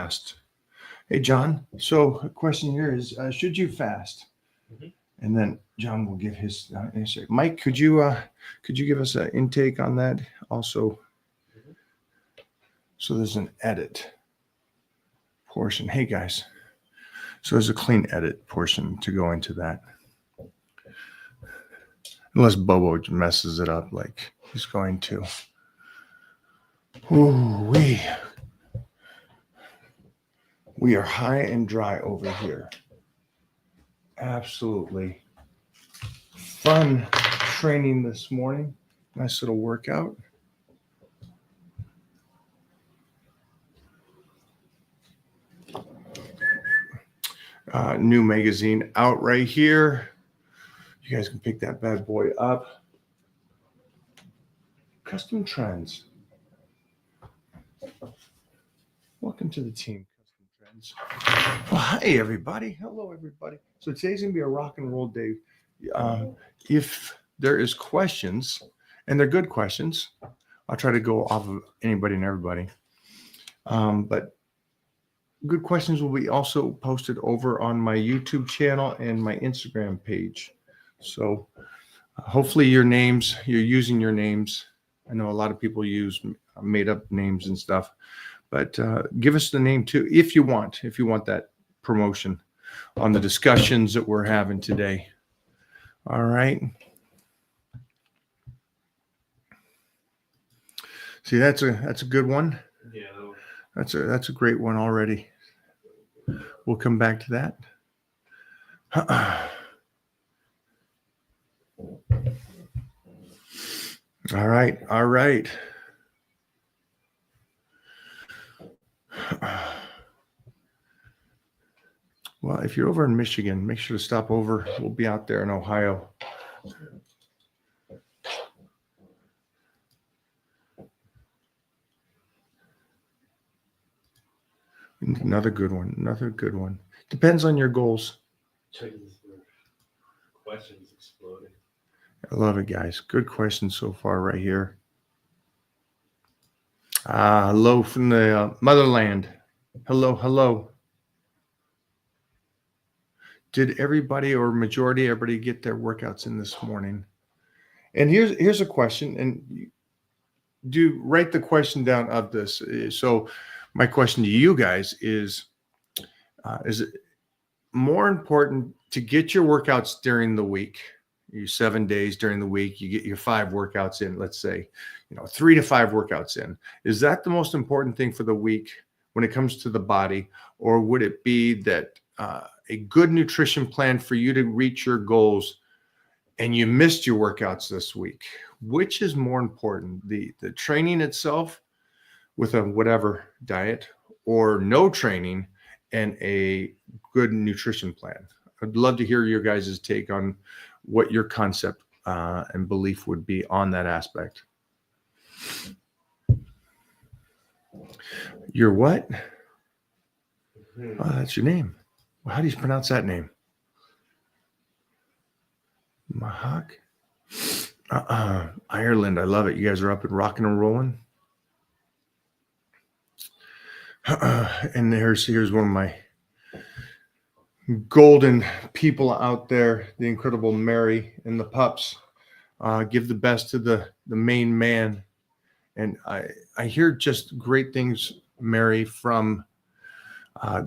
fast. Hey, John. So, a question here is: should you fast? Mhm. And then John will give his answer. Mike, could you give us an intake on that also? Mhm. So there's an edit portion. Hey guys, so there's a clean edit portion to go into that. Unless Bobo messes it up like he's going to. Ooh, we are high and dry over here. Absolutely fun training this morning. Nice little workout. New magazine out right here. You guys can pick that bad boy up. Custom Trends. Welcome to the team, Custom Trends. Well, hi, everybody. Hello, everybody. So today's going to be a rock and roll day. If there is questions, and they're good questions, I'll try to go off of anybody and everybody. But good questions will be also posted over on my YouTube channel and my Instagram page. So hopefully you're using your names. I know a lot of people use made up names and stuff, but give us the name too if you want that promotion on the discussions that we're having today. All right. See, that's a good one. Yeah. That's a great one already. We'll come back to that. All right. Well, if you're over in Michigan, make sure to stop over. We'll be out there in Ohio. Another good one. Depends on your goals. Questions exploding. I love it, guys. Good questions so far right here. Hello from the motherland. Hello. Did everybody or everybody get their workouts in this morning? And here's a question, and do write the question down of this. So my question to you guys is it more important to get your workouts during the week? You 7 days during the week, you get your 5 workouts in, let's say, 3 to 5 workouts in. Is that the most important thing for the week when it comes to the body? Or would it be that a good nutrition plan for you to reach your goals and you missed your workouts this week? Which is more important, the training itself with a whatever diet, or no training and a good nutrition plan? I'd love to hear your guys' take on what your concept and belief would be on that aspect. Your what? Oh, that's your name. Well, how do you pronounce that name? Mahak? Ireland. I love it. You guys are up and rocking and rolling. And here's one of my golden people out there, the incredible Mary and the pups. Give the best to the main man. And I hear just great things, Mary, from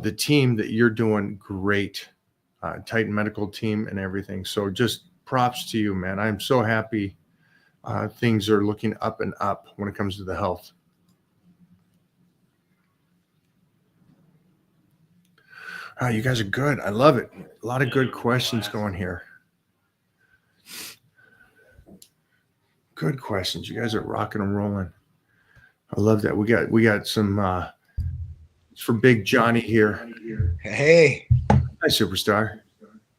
the team that you're doing great, Titan Medical team and everything. So just props to you, man. I'm so happy things are looking up and up when it comes to the health. You guys are good. I love it. A lot of good questions going here. Good questions. You guys are rocking and rolling. I love that. We got some it's for Big Johnny here. Hey. Hi, superstar.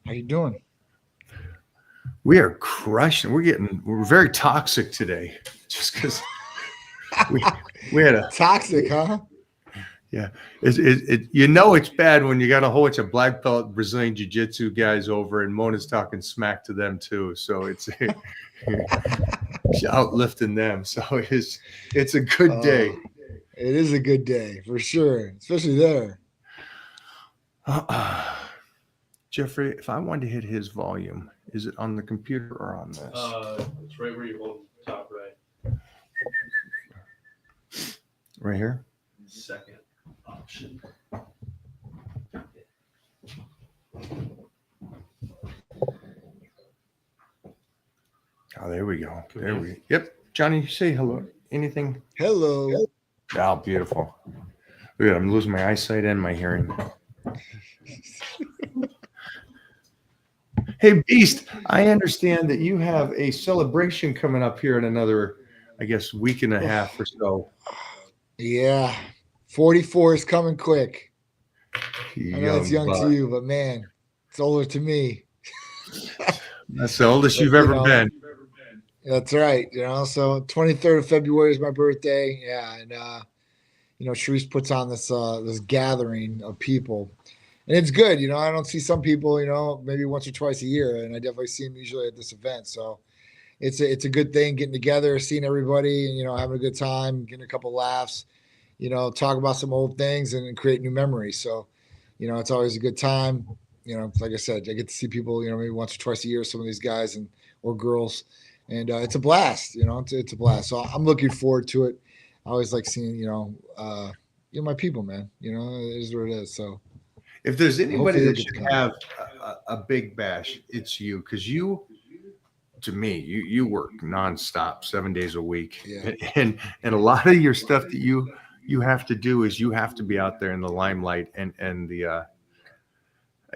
How you doing? We are crushing. We're very toxic today. Just because we had a toxic, huh? Yeah, it's bad when you got a whole bunch of black belt Brazilian jiu-jitsu guys over, and Mona's talking smack to them too. So it's outlifting them. So it's a good day. It is a good day for sure, especially there. Jeffrey, if I wanted to hit his volume, is it on the computer or on this? It's right where you hold top right. Right here? Second option. Oh, there we go. There we. Yep. Johnny, say hello. Anything? Hello. Oh, beautiful. Look at, I'm losing my eyesight and my hearing. Hey, Beast, I understand that you have a celebration coming up here in another, I guess, week and a half or so. Yeah. 44 is coming quick. I know it's young buck. to you, but man, it's older to me. That's the oldest But, you've you ever know, been. That's right. So 23rd of February is my birthday. Yeah. And, Sharice puts on this gathering of people. And it's good. I don't see some people, maybe once or twice a year. And I definitely see them usually at this event. So it's a good thing getting together, seeing everybody, and, having a good time, getting a couple laughs, talk about some old things and create new memories. So, it's always a good time. Like I said, I get to see people, maybe once or twice a year, some of these guys or girls. And it's a blast, it's a blast. So I'm looking forward to it. I always like seeing, my people, man, it is what it is. So If there's anybody hopefully that you'll get to should come. have a big bash, it's you, because to me, you work nonstop, 7 days a week, Yeah. and a lot of your stuff that you have to do is you have to be out there in the limelight, and the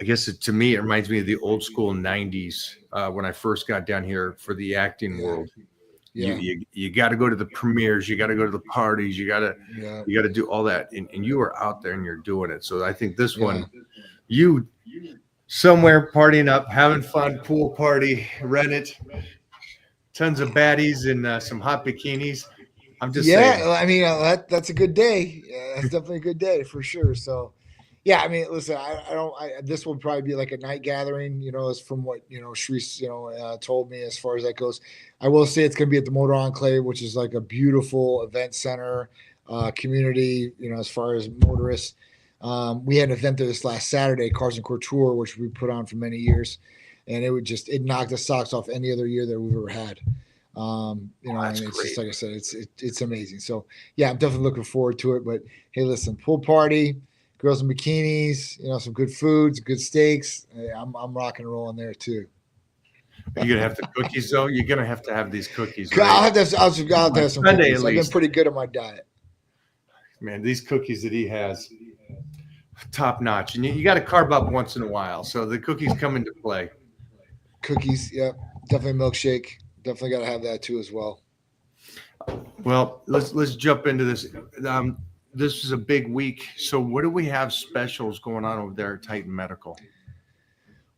I guess to me it reminds me of the old school '90s when I first got down here for the acting Yeah. world. Yeah. You got to go to the premieres, you got to go to the parties, you got to Yeah. do all that, and you are out there and you're doing it. So I think this Yeah. one, you somewhere partying up, having fun, pool party, rent it, tons of baddies and some hot bikinis. I'm just saying. I mean, that's a good day. Yeah, that's definitely a good day for sure. So, yeah, I mean, listen, I don't. This will probably be like a night gathering. As from what Sharice told me as far as that goes. I will say it's going to be at the Motor Enclave, which is like a beautiful event center, community. As far as motorists, we had an event there this last Saturday, Cars and Couture, which we put on for many years, and it knocked the socks off any other year that we've ever had. And it's great. just like I said, it's amazing. So yeah, I'm definitely looking forward to it. But hey, listen, pool party, girls in bikinis, some good foods, good steaks. Hey, I'm rocking and rolling there too. You're gonna have the cookies though. You're gonna have to have these cookies. I'll Right? have to have some Sunday, cookies. at I've been least. pretty good at my diet. Man, these cookies that he has, top notch. And you got to carb up once in a while, so the cookies come into play. Cookies, yep, definitely milkshake. Definitely got to have that too as well. Well, let's jump into this. This is a big week. So what do we have specials going on over there at Titan Medical?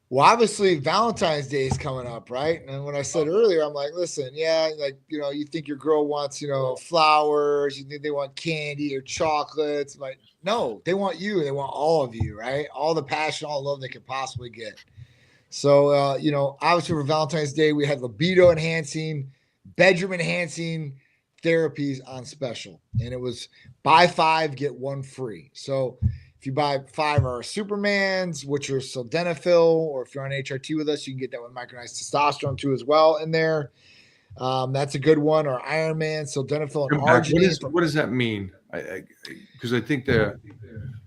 Well, obviously Valentine's Day is coming up, right? And when I said earlier, I'm like, listen, yeah, like, you think your girl wants, flowers, you think they want candy or chocolates. Like, no, they want you. They want all of you, right? All the passion, all the love they could possibly get. So, obviously for Valentine's Day, we had libido enhancing, bedroom enhancing therapies on special. And it was buy 5, get 1 free. So if you buy 5 of our Supermans, which are sildenafil, or if you're on HRT with us, you can get that with micronized testosterone too as well in there. That's a good one. Or Iron Man, sildenafil, and arginine. What does that mean? Because I think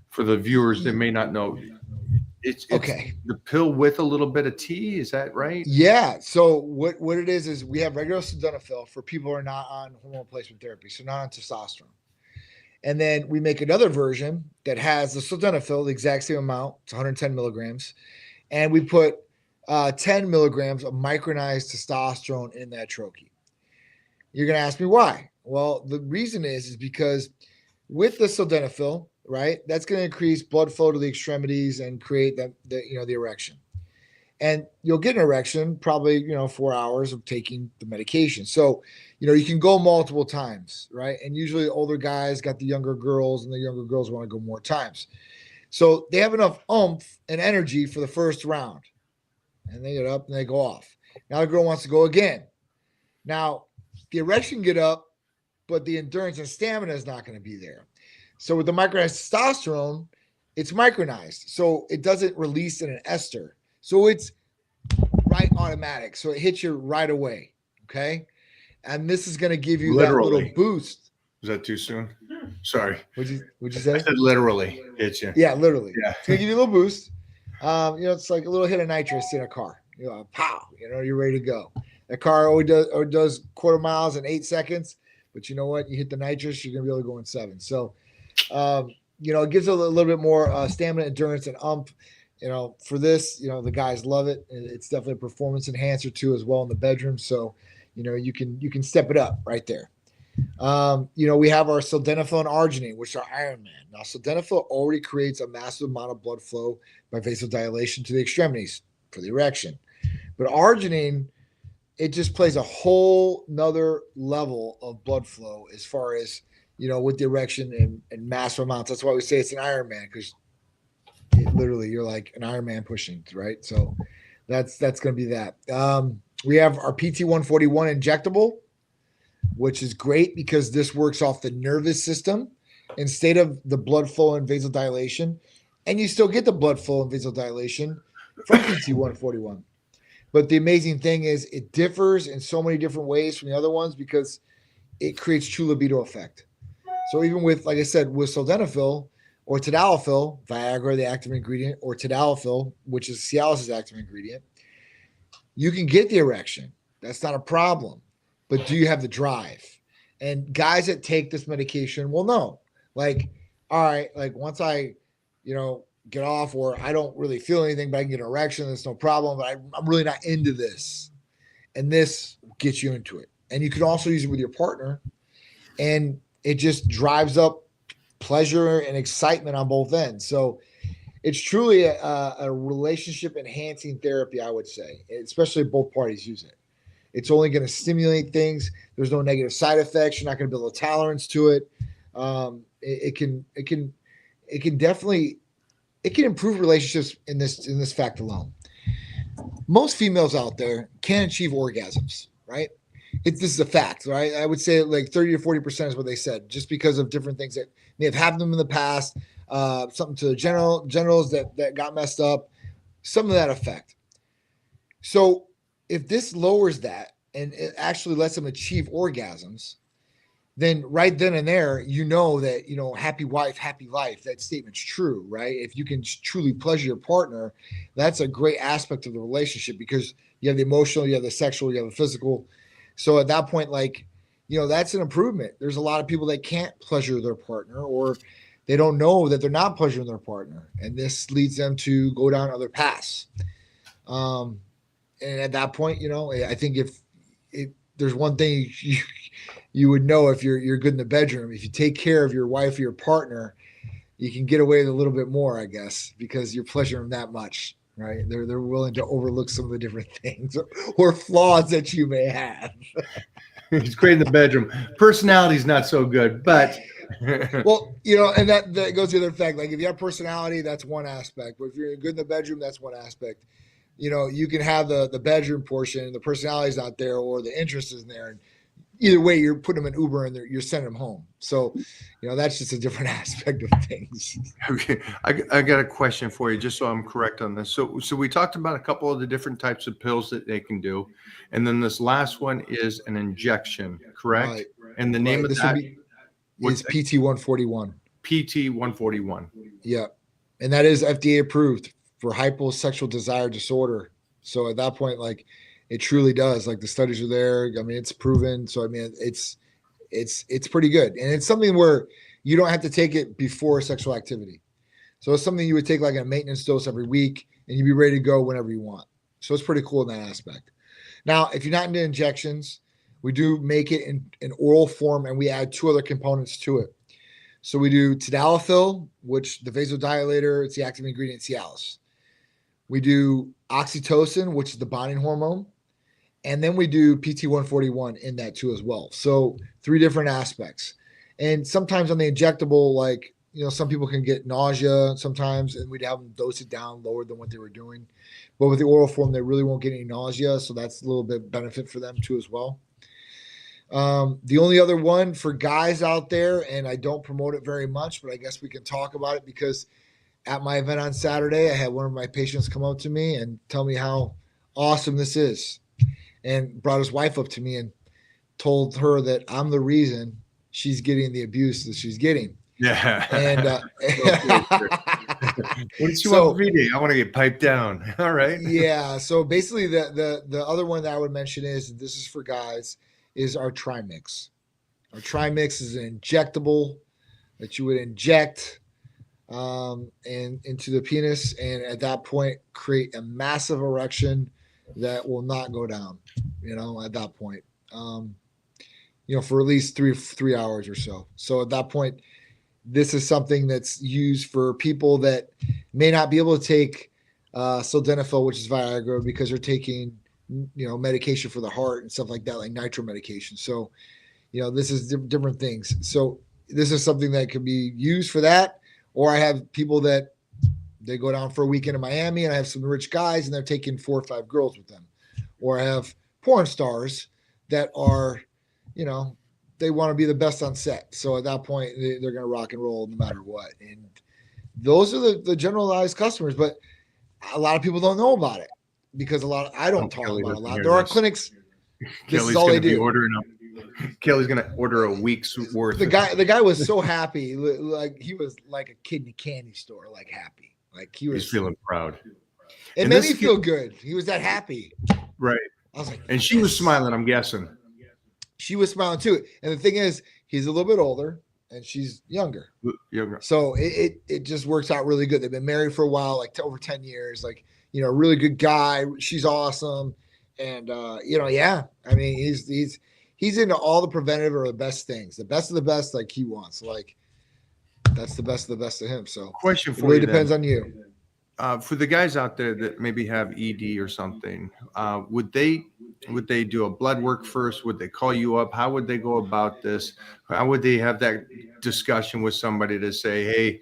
for the viewers, they may not know. It's okay. The pill with a little bit of tea. Is that right? Yeah. So what it is we have regular sildenafil for people who are not on hormone replacement therapy, so not on testosterone. And then we make another version that has the sildenafil, the exact same amount. It's 110 milligrams. And we put 10 milligrams of micronized testosterone in that troche. You're going to ask me why? Well, the reason is because with the sildenafil, right, that's going to increase blood flow to the extremities and create the erection. And you'll get an erection probably, 4 hours of taking the medication. So, you can go multiple times, right? And usually older guys got the younger girls, and the younger girls want to go more times. So they have enough oomph and energy for the first round. And they get up and they go off. Now the girl wants to go again. Now, the erection get up but the endurance and stamina is not going to be there. So with the micronized testosterone, it's micronized, so it doesn't release in an ester. So it's right automatic. So it hits you right away. Okay. And this is going to give you that Literally. little boost. Is that too soon? Sorry. Would you I say? said literally hit you. Yeah, literally. Yeah. It's going to give you a little boost. It's like a little hit of nitrous in a car. Pow, you're ready to go. That car only does quarter miles in 8 seconds, but you know what? You hit the nitrous, you're going to be able to go in 7. So, it gives a little bit more stamina, endurance, and for this, the guys love it. It's definitely a performance enhancer too, as well in the bedroom. So, you can step it up right there. We have our sildenafil and arginine, which are Iron Man. Now, sildenafil already creates a massive amount of blood flow by vasodilation to the extremities for the erection. But arginine, it just plays a whole nother level of blood flow as far as, with the erection and massive amounts. That's why we say it's an Iron Man, because literally you're like an Iron Man pushing, right? So that's going to be that. We have our PT141 injectable, which is great because this works off the nervous system instead of the blood flow and vasodilation. And you still get the blood flow and vasodilation from PT141. But the amazing thing is it differs in so many different ways from the other ones because it creates true libido effect. So even with, like I said, with sildenafil or tadalafil, Viagra, the active ingredient, or tadalafil, which is Cialis' active ingredient, you can get the erection. That's not a problem. But do you have the drive? And guys that take this medication will know. Like, all right, like once I, get off, or I don't really feel anything, but I can get an erection, that's no problem. But I'm really not into this. And this gets you into it. And you can also use it with your partner. And it just drives up pleasure and excitement on both ends. So it's truly a relationship enhancing therapy, I would say, especially if both parties use it. It's only going to stimulate things. There's no negative side effects. You're not going to build a tolerance to it. It can definitely improve relationships in this fact alone. Most females out there can't achieve orgasms, right? This is a fact, right? I would say like 30 to 40% is what they said, just because of different things that may have happened to them in the past, something to the genitals that got messed up, some of that effect. So if this lowers that and it actually lets them achieve orgasms, then right then and there, that, happy wife, happy life, that statement's true, right? If you can truly pleasure your partner, that's a great aspect of the relationship because you have the emotional, you have the sexual, you have the physical. So at that point, that's an improvement. There's a lot of people that can't pleasure their partner, or they don't know that they're not pleasuring their partner. And this leads them to go down other paths. And at that point, I think if there's one thing you would know if you're good in the bedroom, if you take care of your wife or your partner, you can get away with a little bit more, I guess, because you're pleasuring them that much, right? They're willing to overlook some of the different things or flaws that you may have. He's great in the bedroom. Personality's not so good, but well, and that goes to the other fact. Like if you have personality, that's one aspect. But if you're good in the bedroom, that's one aspect. You can have the bedroom portion, the personality is not there, or the interest isn't there. And either way, you're putting them in Uber and you're sending them home. So, that's just a different aspect of things. Okay, I got a question for you, just so I'm correct on this. So we talked about a couple of the different types of pills that they can do, and then this last one is an injection, correct? Right. And the name of this that is PT141. PT141. Yeah, and that is FDA approved for hyposexual desire disorder. So at that point, it truly does. The studies are there. I mean, it's proven. So I mean, it's pretty good, and it's something where you don't have to take it before sexual activity. So it's something you would take like a maintenance dose every week, and you'd be ready to go whenever you want. So it's pretty cool in that aspect. Now, if you're not into injections, we do make it in oral form, and we add 2 other components to it. So we do tadalafil, which the vasodilator, it's the active ingredient Cialis. We do oxytocin, which is the bonding hormone. And then we do PT141 in that too as well. So 3 different aspects. And sometimes on the injectable, some people can get nausea sometimes, and we'd have them dose it down lower than what they were doing. But with the oral form, they really won't get any nausea. So that's a little bit benefit for them too as well. The only other one for guys out there, and I don't promote it very much, but I guess we can talk about it because at my event on Saturday, I had one of my patients come up to me and tell me how awesome this is, and brought his wife up to me and told her that I'm the reason she's getting the abuse that she's getting. Yeah. And what did you so- want for VD? I want to get piped down. All right. yeah, so basically the other one that I would mention is, this is for guys, is our Trimix. Our Trimix is an injectable that you would inject and into the penis, and at that point create a massive erection that will not go down, at that point, for at least three hours or so. So at that point, this is something that's used for people that may not be able to take sildenafil, which is Viagra, because they're taking, medication for the heart and stuff like that, like nitro medication. So, this is different things. So this is something that can be used for that. Or I have people that they go down for a weekend in Miami, and I have some rich guys and they're taking 4 or 5 girls with them. Or I have porn stars that are, they want to be the best on set. So at that point, they're going to rock and roll no matter what. And those are the generalized customers, but a lot of people don't know about it because I don't talk Kelly about it a doesn't lot. hear There are this. clinics. This Kelly's is all going they to be do. ordering Kelly's going to order a week's worth. The guy was so happy, like he was like a kid in a candy store, like happy, like he was He's feeling proud. It and made this me kid- feel good. He was that happy. Right. I was like, And she was yes. smiling, I'm guessing. She was smiling too. And the thing is, he's a little bit older and she's younger. Younger. So it just works out really good. They've been married for a while, like over 10 years, like, really good guy. She's awesome. And, yeah, I mean, he's into all the preventative or the best things, the best of the best, like he wants. Like that's the best of the best of him. So Question it for really you depends then. on you. For the guys out there that maybe have ED or something, would they do a blood work first? Would they call you up? How would they go about this? How would they have that discussion with somebody to say, hey,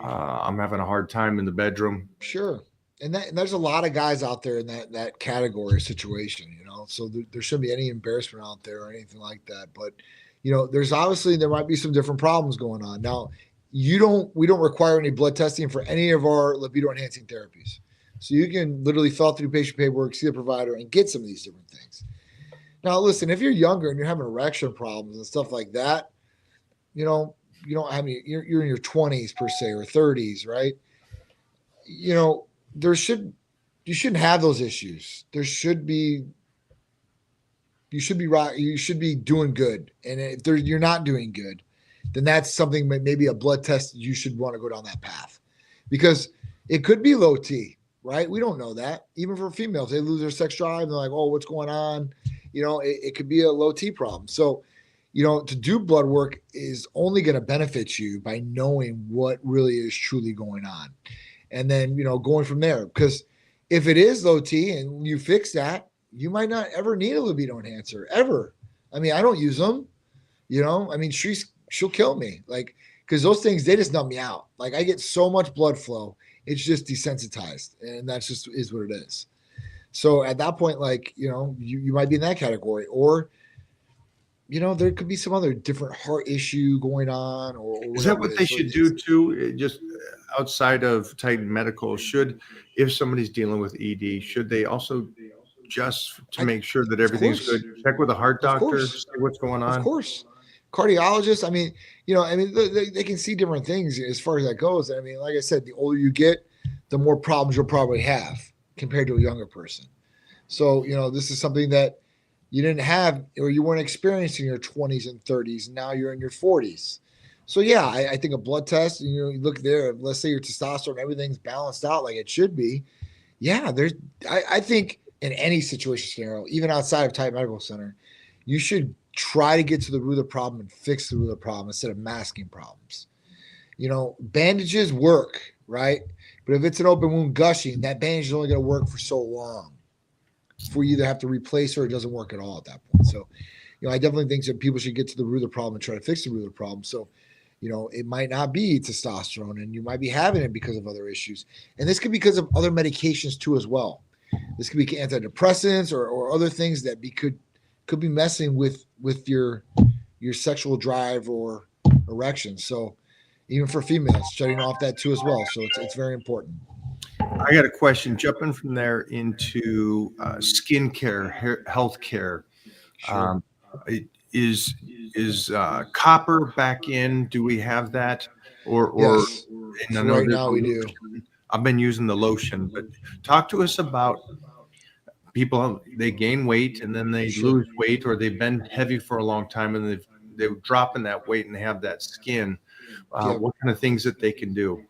I'm having a hard time in the bedroom? Sure. And there's a lot of guys out there in that category situation, so there shouldn't be any embarrassment out there or anything like that. But, there might be some different problems going on. Now, we don't require any blood testing for any of our libido enhancing therapies. So you can literally fill out through patient paperwork, see the provider, and get some of these different things. Now, listen, if you're younger and you're having erection problems and stuff like that, you don't have any, you're in your 20s per se or 30s, right? You shouldn't have those issues. You should be right. You should be doing good. And if you're not doing good, then that's something, maybe a blood test, you should want to go down that path because it could be low T, right? We don't know that. Even for females, they lose their sex drive and they're like, oh, what's going on? It could be a low T problem. So, to do blood work is only going to benefit you by knowing what really is truly going on. And then, going from there, because if it is low T and you fix that, you might not ever need a libido enhancer ever. I mean, I don't use them, I mean, she'll kill me. Like, cause those things, they just numb me out. Like I get so much blood flow. It's just desensitized and that's just is what it is. So at that point, like, you might be in that category or, there could be some other different heart issue going on or Is that whatever what it they is. So should do too? Just outside of Titan Medical, if somebody's dealing with ED, should they also just to make sure that everything's course. good, check with a heart Of doctor, course. see what's going on? Of course. Cardiologists, I mean, they can see different things as far as that goes. I mean, like I said, the older you get, the more problems you'll probably have compared to a younger person. So, this is something that you didn't have or you weren't experiencing in your 20s and 30s. And now you're in your 40s. So, yeah, I think a blood test, you look there, let's say your testosterone, everything's balanced out like it should be. Yeah, I think in any situation scenario, even outside of Titan Medical Center, you should try to get to the root of the problem and fix the root of the problem instead of masking problems. Bandages work, right? But if it's an open wound gushing, that bandage is only going to work for so long before you either have to replace or it doesn't work at all at that point. So, I definitely think that people should get to the root of the problem and try to fix the root of the problem. So, it might not be testosterone and you might be having it because of other issues. And this could be because of other medications too as well. This could be antidepressants or other things that could be messing with your sexual drive or erection. So even for females, shutting off that too as well. So it's very important. I got a question. Jumping from there into skincare, healthcare. Sure. Um, is copper back in? Do we have that? Or Yes. and I So know right there's now a we do. lotion. I've been using the lotion, but talk to us about people. They gain weight and then they Sure. lose weight, or they've been heavy for a long time and they're dropping that weight and they have that skin. Yep. What kind of things that they can do?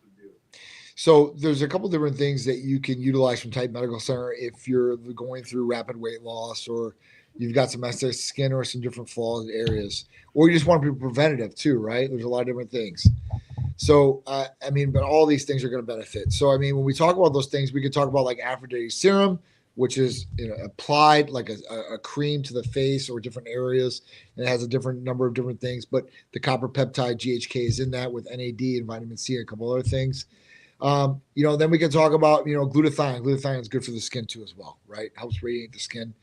So there's a couple different things that you can utilize from Titan Medical Center if you're going through rapid weight loss, or you've got some excess skin or some different flawed areas, or you just want to be preventative too, right? There's a lot of different things. So, I mean, but all these things are going to benefit. So, I mean, when we talk about those things, we could talk about like Aphrodite serum, which is applied like a cream to the face or different areas. And it has a different number of different things. But the copper peptide GHK is in that with NAD and vitamin C and a couple other things. Then we can talk about, glutathione. Glutathione is good for the skin too as well, right? Helps radiate the skin.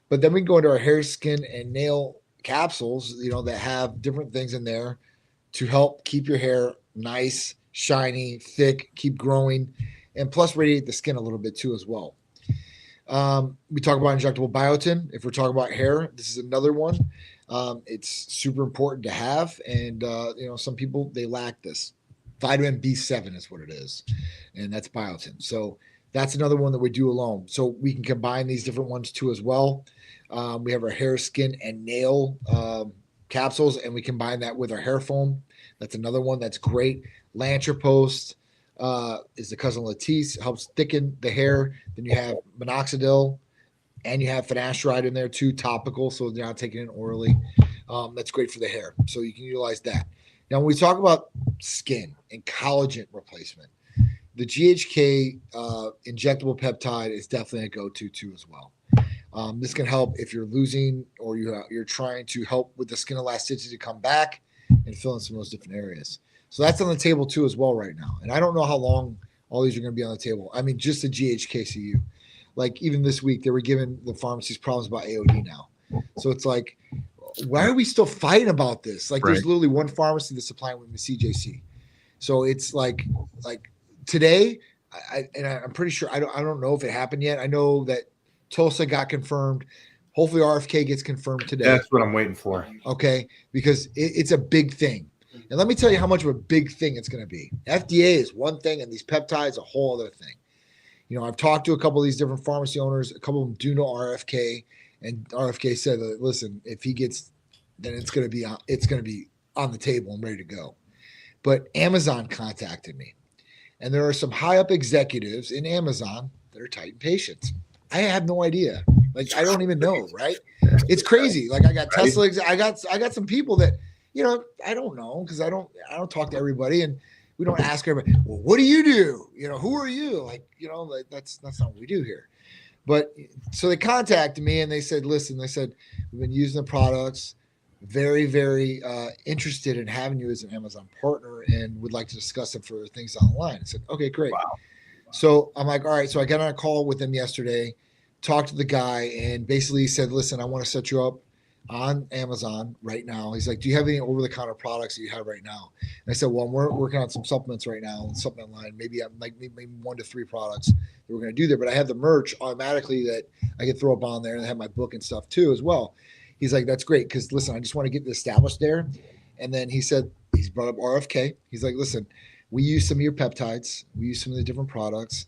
But then we can go into our hair, skin, and nail capsules, that have different things in there to help keep your hair nice, shiny, thick, keep growing, and plus radiate the skin a little bit too as well. We talk about injectable biotin. If we're talking about hair, this is another one. It's super important to have. And, some people, they lack this. Vitamin B7 is what it is. And that's biotin. So that's another one that we do alone. So we can combine these different ones too as well. We have our hair, skin, and nail capsules, and we combine that with our hair foam. That's another one that's great. Lantrapost is the cousin Latisse, helps thicken the hair. Then you have minoxidil, and you have finasteride in there too, topical, so they're not taking it orally. That's great for the hair, so you can utilize that. Now, when we talk about skin and collagen replacement, the GHK injectable peptide is definitely a go-to too as well. This can help if you're losing or you're trying to help with the skin elasticity to come back and fill in some of those different areas. So that's on the table too as well right now. And I don't know how long all these are going to be on the table. I mean, just the GHKCU. Like even this week, they were giving the pharmacies problems about AOD now. So it's like, why are we still fighting about this? Like there's literally one pharmacy that's supplying with the CJC. So it's like today, I'm pretty sure, I don't know if it happened yet. I know that Tulsa got confirmed. Hopefully RFK gets confirmed today. That's what I'm waiting for. Okay, because it's a big thing. And let me tell you how much of a big thing it's going to be. FDA is one thing, and these peptides a whole other thing. I've talked to a couple of these different pharmacy owners. A couple of them do know RFK, and RFK said, "Listen, if he gets, then it's going to be on the table and ready to go." But Amazon contacted me, and there are some high up executives in Amazon that are Titan patients. I have no idea. Like I don't even know, right? It's crazy. Like I got Tesla. I got some people that I don't know because I don't talk to everybody, and we don't ask everybody. Well, what do you do? Who are you? Like that's not what we do here. But so they contacted me and they said, listen, we've been using the products, very, very interested in having you as an Amazon partner and would like to discuss it for things online. I said, okay, great. Wow. So I'm like, all right. So I got on a call with them yesterday, talked to the guy, and basically said, listen, I want to set you up on Amazon right now. He's like, do you have any over-the-counter products that you have right now? And I said, well, we're working on some supplements right now, supplement line. Maybe 1 to 3 products that we're going to do there. But I have the merch automatically that I can throw up on there, and I have my book and stuff too as well. He's like, that's great because listen, I just want to get it established there. And then he said, he's brought up RFK. He's like, listen, we use some of your peptides. We use some of the different products.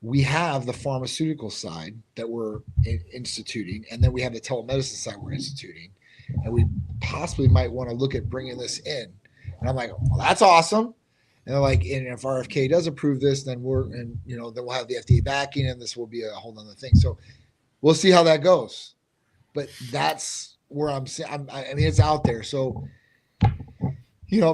We have the pharmaceutical side that we're instituting, and then we have the telemedicine side we're instituting, and we possibly might want to look at bringing this in. And I'm like, well, that's awesome. And they're like, and if RFK does approve this, then then we'll have the FDA backing, and this will be a whole other thing. So we'll see how that goes. But that's where I'm saying. I mean, it's out there. So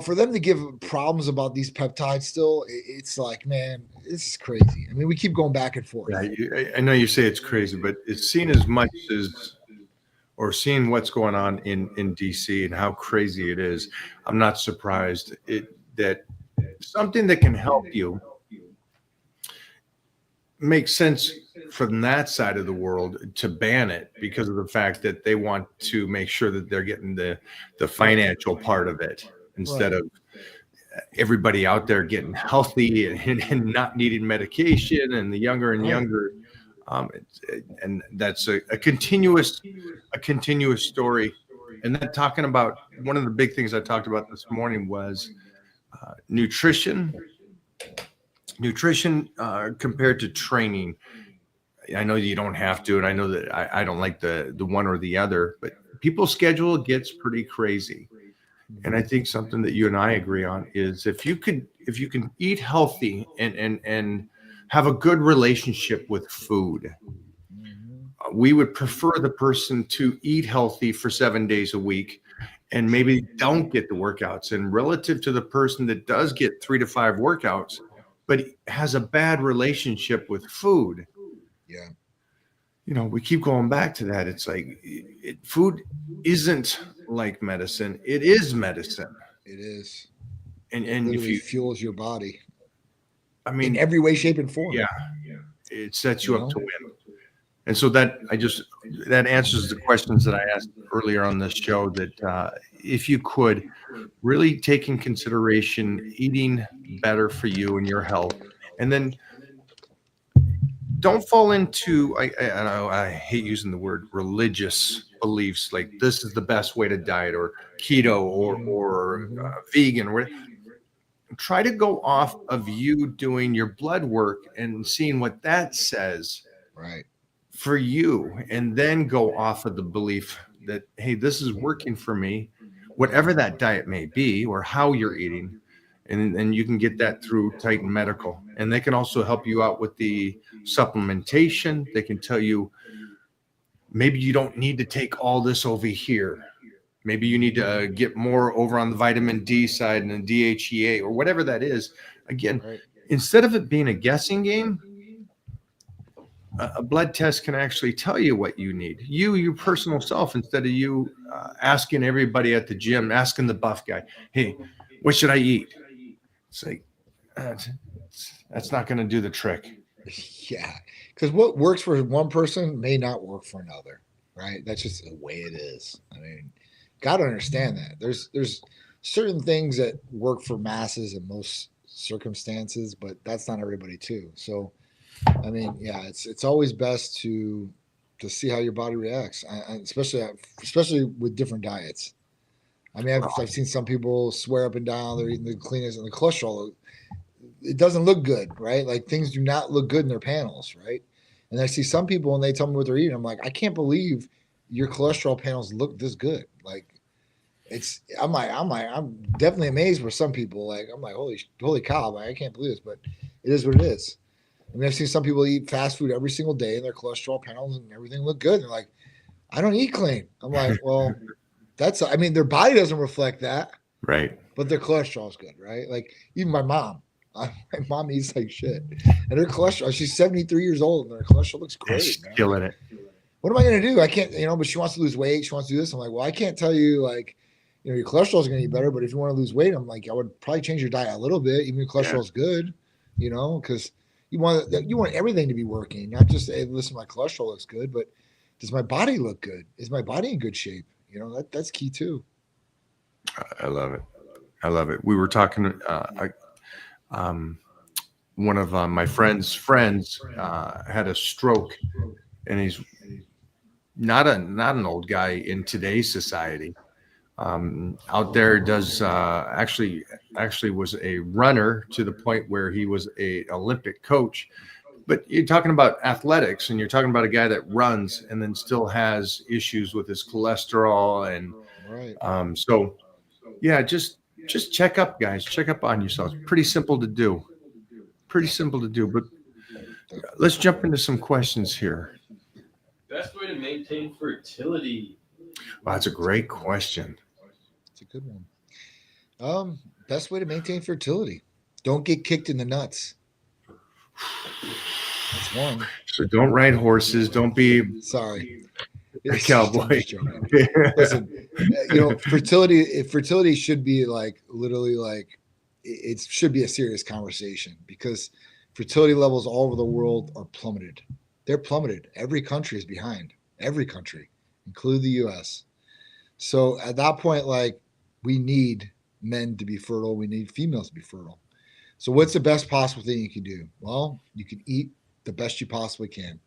for them to give problems about these peptides still, it's like, man, this is crazy. I mean, we keep going back and forth. Yeah, I know you say it's crazy, but it's seen as much as, or seeing what's going on in DC and how crazy it is. I'm not surprised that something that can help you makes sense from that side of the world to ban it because of the fact that they want to make sure that they're getting the financial part of it instead Right. of everybody out there getting healthy and not needing medication, and the younger and Right. younger. And that's a continuous story. And then talking about one of the big things I talked about this morning was nutrition compared to training. I know you don't have to, and I know that I don't like the one or the other, but people's schedule gets pretty crazy. And I think something that you and I agree on is if you can eat healthy and have a good relationship with food, we would prefer the person to eat healthy for 7 days a week and maybe don't get the workouts. And relative to the person that does get 3 to 5 workouts, but has a bad relationship with food. Yeah. We keep going back to that. It's like food isn't like medicine. It is medicine. It is. And It if literally you, fuels your body I in mean, every way, shape, and form. yeah, it sets you You up to know? win. And so that answers the questions that I asked earlier on this show, that if you could really take in consideration eating better for you and your health, and then don't fall into, I hate using the word religious beliefs, like this is the best way to diet, or keto, or vegan, or whatever. Try to go off of you doing your blood work and seeing what that says Right. for you, and then go off of the belief that, hey, this is working for me, whatever that diet may be or how you're eating. And you can get that through Titan Medical, and they can also help you out with the supplementation. They can tell you maybe you don't need to take all this over here. Maybe you need to get more over on the vitamin D side and the DHEA or whatever that is. Again, Right. instead of it being a guessing game, a blood test can actually tell you what you need. Your personal self, instead of you asking everybody at the gym, asking the buff guy, hey, what should I eat? It's like, that's not going to do the trick. Yeah. Because what works for one person may not work for another. Right. That's just the way it is. I mean, got to understand that there's certain things that work for masses in most circumstances, but that's not everybody too. So, I mean, yeah, it's always best to see how your body reacts, especially with different diets. I mean, I've seen some people swear up and down they're eating the cleanest, and the cholesterol, it doesn't look good, right? Like things do not look good in their panels, right? And I see some people and they tell me what they're eating. I'm like, I can't believe your cholesterol panels look this good. Like I'm definitely amazed with some people. Like I'm like, holy cow, I can't believe this, but it is what it is. I mean, I've seen some people eat fast food every single day and their cholesterol panels and everything look good. And they're like, I don't eat clean. I'm like, well, their body doesn't reflect that, Right. but their cholesterol is good, right? Like even my mom eats like shit, and her cholesterol. She's 73 years old, and her cholesterol looks great. She's Man. killing it. What am I going to do? I can't, but she wants to lose weight. She wants to do this. I'm like, well, I can't tell you, like, your cholesterol is going to get better, but if you want to lose weight, I'm like, I would probably change your diet a little bit. Even your cholesterol is good, because you want everything to be working, not just, hey, listen, my cholesterol looks good, but does my body look good? Is my body in good shape? That's key too. I love it. We were talking. One of my friends had a stroke, and he's not an old guy in today's society. Out there does actually was a runner to the point where he was a Olympic coach. But you're talking about athletics, and you're talking about a guy that runs and then still has issues with his cholesterol, and right. So yeah, just check up, guys. Check up on yourselves. Pretty simple to do. But let's jump into some questions here. Best way to maintain fertility? Wow, that's a great question. It's a good one. Best way to maintain fertility: don't get kicked in the nuts. That's one. So don't ride horses. Don't be Sorry, a cowboy. Listen, fertility should be like literally like it should be a serious conversation, because fertility levels all over the world are plummeted. they're plummeted. Every country is behind. Every country, including the U.S. So at that point, like, we need men to be fertile. We need females to be fertile. So what's the best possible thing you can do? Well, you can eat the best you possibly can.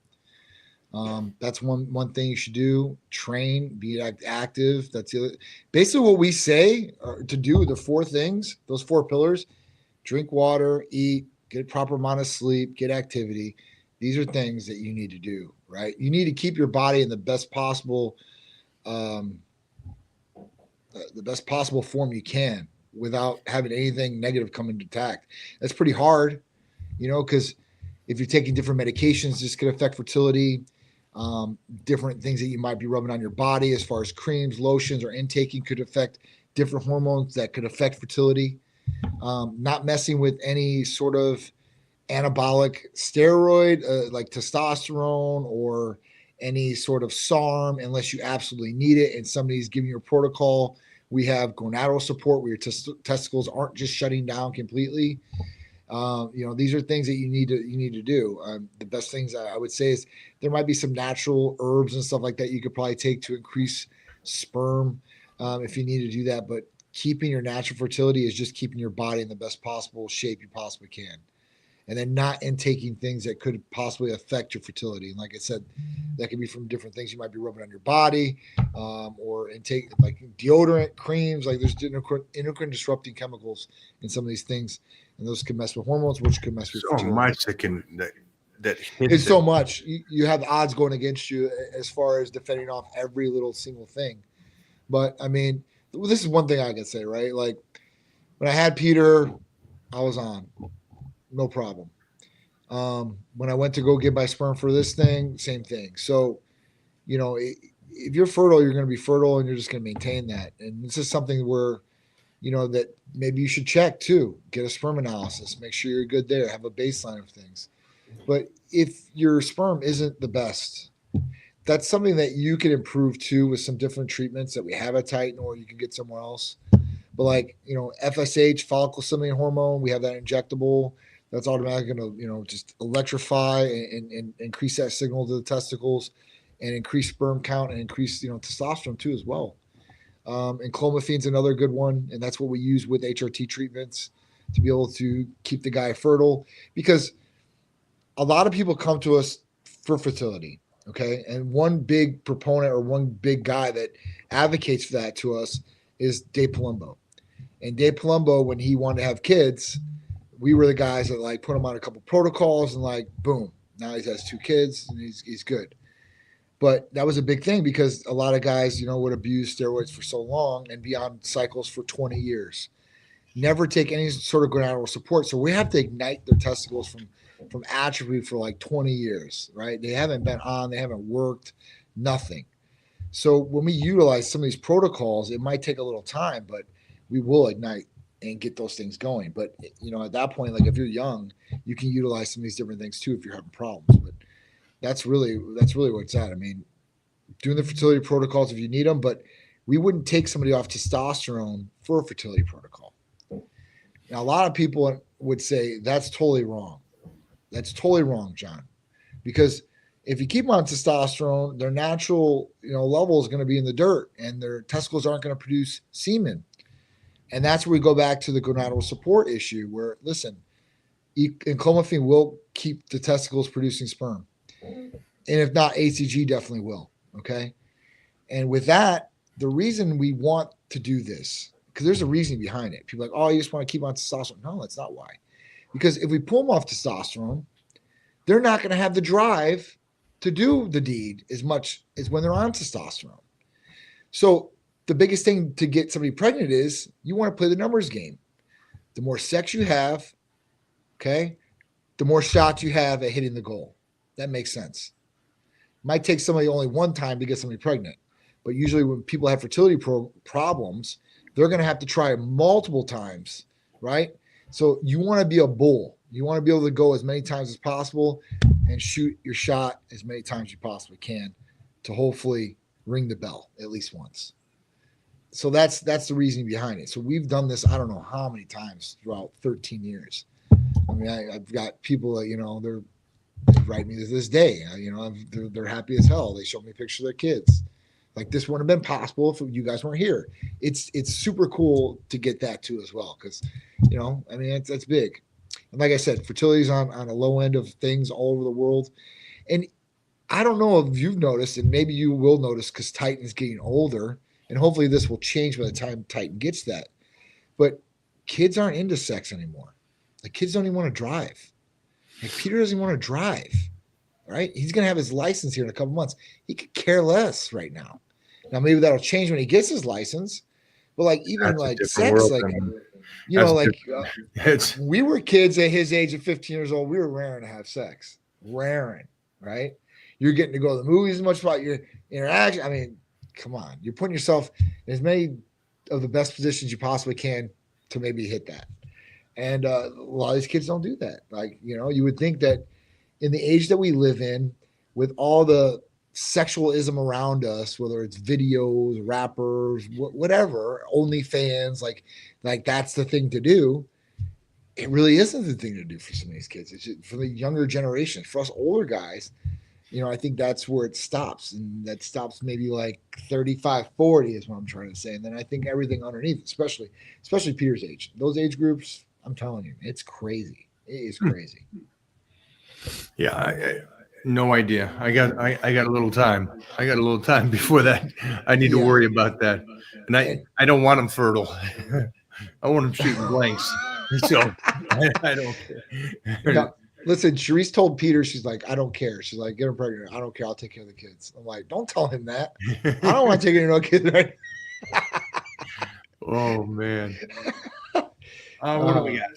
That's one thing you should do. Train, be active. That's the other. Basically what we say to do, the 4 things, those 4 pillars: drink water, eat, get a proper amount of sleep, get activity. These are things that you need to do, right? You need to keep your body in the best possible form you can without having anything negative come into attack. That's pretty hard, because if you're taking different medications, this could affect fertility. Different things that you might be rubbing on your body as far as creams, lotions, or intaking could affect different hormones that could affect fertility. Not messing with any sort of anabolic steroid like testosterone or any sort of SARM unless you absolutely need it and somebody's giving you a protocol. We have gonadal support where your testicles aren't just shutting down completely. These are things that you need to do. The best things I would say is there might be some natural herbs and stuff like that you could probably take to increase sperm if you need to do that. But keeping your natural fertility is just keeping your body in the best possible shape you possibly can. And then not intaking things that could possibly affect your fertility. And like I said, that could be from different things you might be rubbing on your body or intake like deodorant, creams. Like there's endocrine disrupting chemicals in some of these things. And those can mess with hormones, which can mess with fertility. Much that hits it's so much. You have odds going against you as far as defending off every little single thing. But I mean, this is one thing I can say, right? Like when I had Peter, I was on. No problem. When I went to go get my sperm for this thing, same thing. So, if you're fertile, you're going to be fertile and you're just going to maintain that. And this is something where, that maybe you should check too. Get a sperm analysis. Make sure you're good there. Have a baseline of things. But if your sperm isn't the best, that's something that you can improve too with some different treatments that we have at Titan or you can get somewhere else. But like, FSH, follicle stimulating hormone, we have that injectable. That's automatically going to, just electrify and increase that signal to the testicles and increase sperm count and increase, testosterone too as well. And clomiphene's another good one. And that's what we use with HRT treatments to be able to keep the guy fertile because a lot of people come to us for fertility. Okay. And one big proponent or one big guy that advocates for that to us is Dave Palumbo. And Dave Palumbo, when he wanted to have kids, we were the guys that like put him on a couple protocols and like, boom, now he has 2 kids and he's good. But that was a big thing because a lot of guys, would abuse steroids for so long and be on cycles for 20 years. Never take any sort of gonadal support. So we have to ignite their testicles from atrophy for like 20 years, right? They haven't been on, they haven't worked, nothing. So when we utilize some of these protocols, it might take a little time, but we will ignite and get those things going. But, at that point, like if you're young, you can utilize some of these different things too if you're having problems. But that's really where it's at. I mean, doing the fertility protocols if you need them, but we wouldn't take somebody off testosterone for a fertility protocol. Now, a lot of people would say that's totally wrong. That's totally wrong, John, because if you keep them on testosterone, their natural, level is going to be in the dirt and their testicles aren't going to produce semen. And that's where we go back to the gonadal support issue where, listen, and clomiphene will keep the testicles producing sperm. And if not, HCG definitely will. Okay. And with that, the reason we want to do this, because there's a reason behind it. People are like, oh, you just want to keep on testosterone. No, that's not why. Because if we pull them off testosterone, they're not going to have the drive to do the deed as much as when they're on testosterone. So the biggest thing to get somebody pregnant is you want to play the numbers game. The more sex you have, okay, the more shots you have at hitting the goal. That makes sense. Might take somebody only one time to get somebody pregnant. But usually when people have fertility problems, they're going to have to try multiple times, right? So you want to be a bull. You want to be able to go as many times as possible and shoot your shot as many times you possibly can to hopefully ring the bell at least once. So that's the reasoning behind it. So we've done this, I don't know how many times throughout 13 years. I mean, I've got people that, they're They write me to this day. They're happy as hell. They show me pictures of their kids. Like, this wouldn't have been possible if you guys weren't here. It's super cool to get that too as well, because that's big. And like I said, fertility's on a low end of things all over the world. And I don't know if you've noticed, and maybe you will notice because Titan's getting older, and hopefully this will change by the time Titan gets that. But kids aren't into sex anymore. Like, kids don't even want to drive. Like, Peter doesn't want to drive, right? He's going to have his license here in a couple months. He could care less right now. Now, maybe that'll change when he gets his license. But like, even That's a like different sex, world, like, man. you know, That's like It's we were kids at his age of 15 years old. We were raring to have sex, raring, right? You're getting to go to the movies as much about your interaction. I mean, come on, you're putting yourself in as many of the best positions you possibly can to maybe hit that. And a lot of these kids don't do that. Like, you would think that in the age that we live in, with all the sexualism around us, whether it's videos, rappers, whatever, OnlyFans, like that's the thing to do. It really isn't the thing to do for some of these kids. It's just for the younger generation. For us older guys, I think that's where it stops. And that stops maybe like 35, 40 is what I'm trying to say. And then I think everything underneath, especially Peter's age, those age groups, I'm telling you, it's crazy. It is crazy. Yeah, no idea. I got a little time. I got a little time before that. I need to Yeah. worry about that, and I don't want them fertile. I want them shooting blanks. So I don't care. No, listen, Sharice told Peter, she's like, I don't care. She's like, get him pregnant. I don't care. I'll take care of the kids. I'm like, don't tell him that. I don't want to take care of no kids, right? Oh man. What do we got?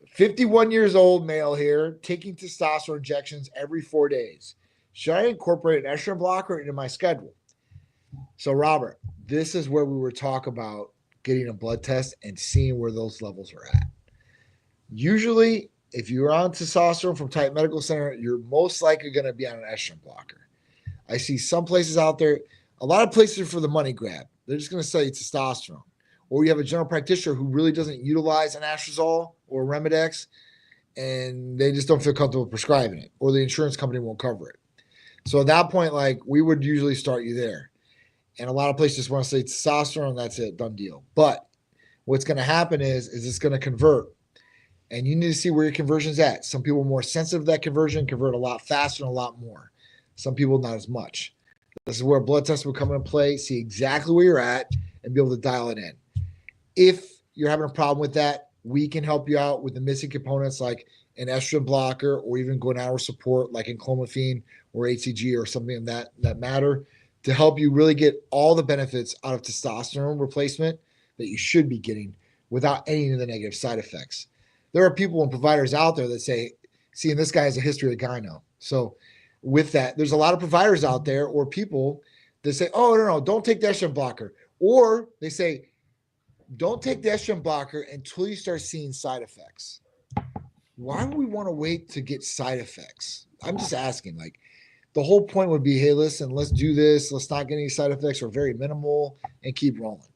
51 years old male here, taking testosterone injections every 4 days. Should I incorporate an estrogen blocker into my schedule? So, Robert, this is where we were talking about getting a blood test and seeing where those levels are at. Usually, if you're on testosterone from Titan Medical Center, you're most likely going to be on an estrogen blocker. I see some places out there, a lot of places are for the money grab. They're just going to sell you testosterone. Or you have a general practitioner who really doesn't utilize an anastrozole or Remedex, and they just don't feel comfortable prescribing it, or the insurance company won't cover it. So at that point, like, we would usually start you there. And a lot of places just want to say testosterone, that's it, done deal. But what's going to happen is it's going to convert. And you need to see where your conversion's at. Some people are more sensitive to that conversion, convert a lot faster and a lot more. Some people not as much. This is where a blood test will come into play, see exactly where you're at, and be able to dial it in. If you're having a problem with that, we can help you out with the missing components like an estrogen blocker, or even gonadal support like enclomiphene or HCG or something of that matter, to help you really get all the benefits out of testosterone replacement that you should be getting without any of the negative side effects. There are people and providers out there that say, seeing this guy has a history of gyno. So with that, there's a lot of providers out there or people that say, oh, no, don't take the estrogen blocker. Or they say, don't take the estrogen blocker until you start seeing side effects. Why would we want to wait to get side effects? I'm just asking. Like, the whole point would be, hey, listen, let's do this. Let's not get any side effects or very minimal and keep rolling.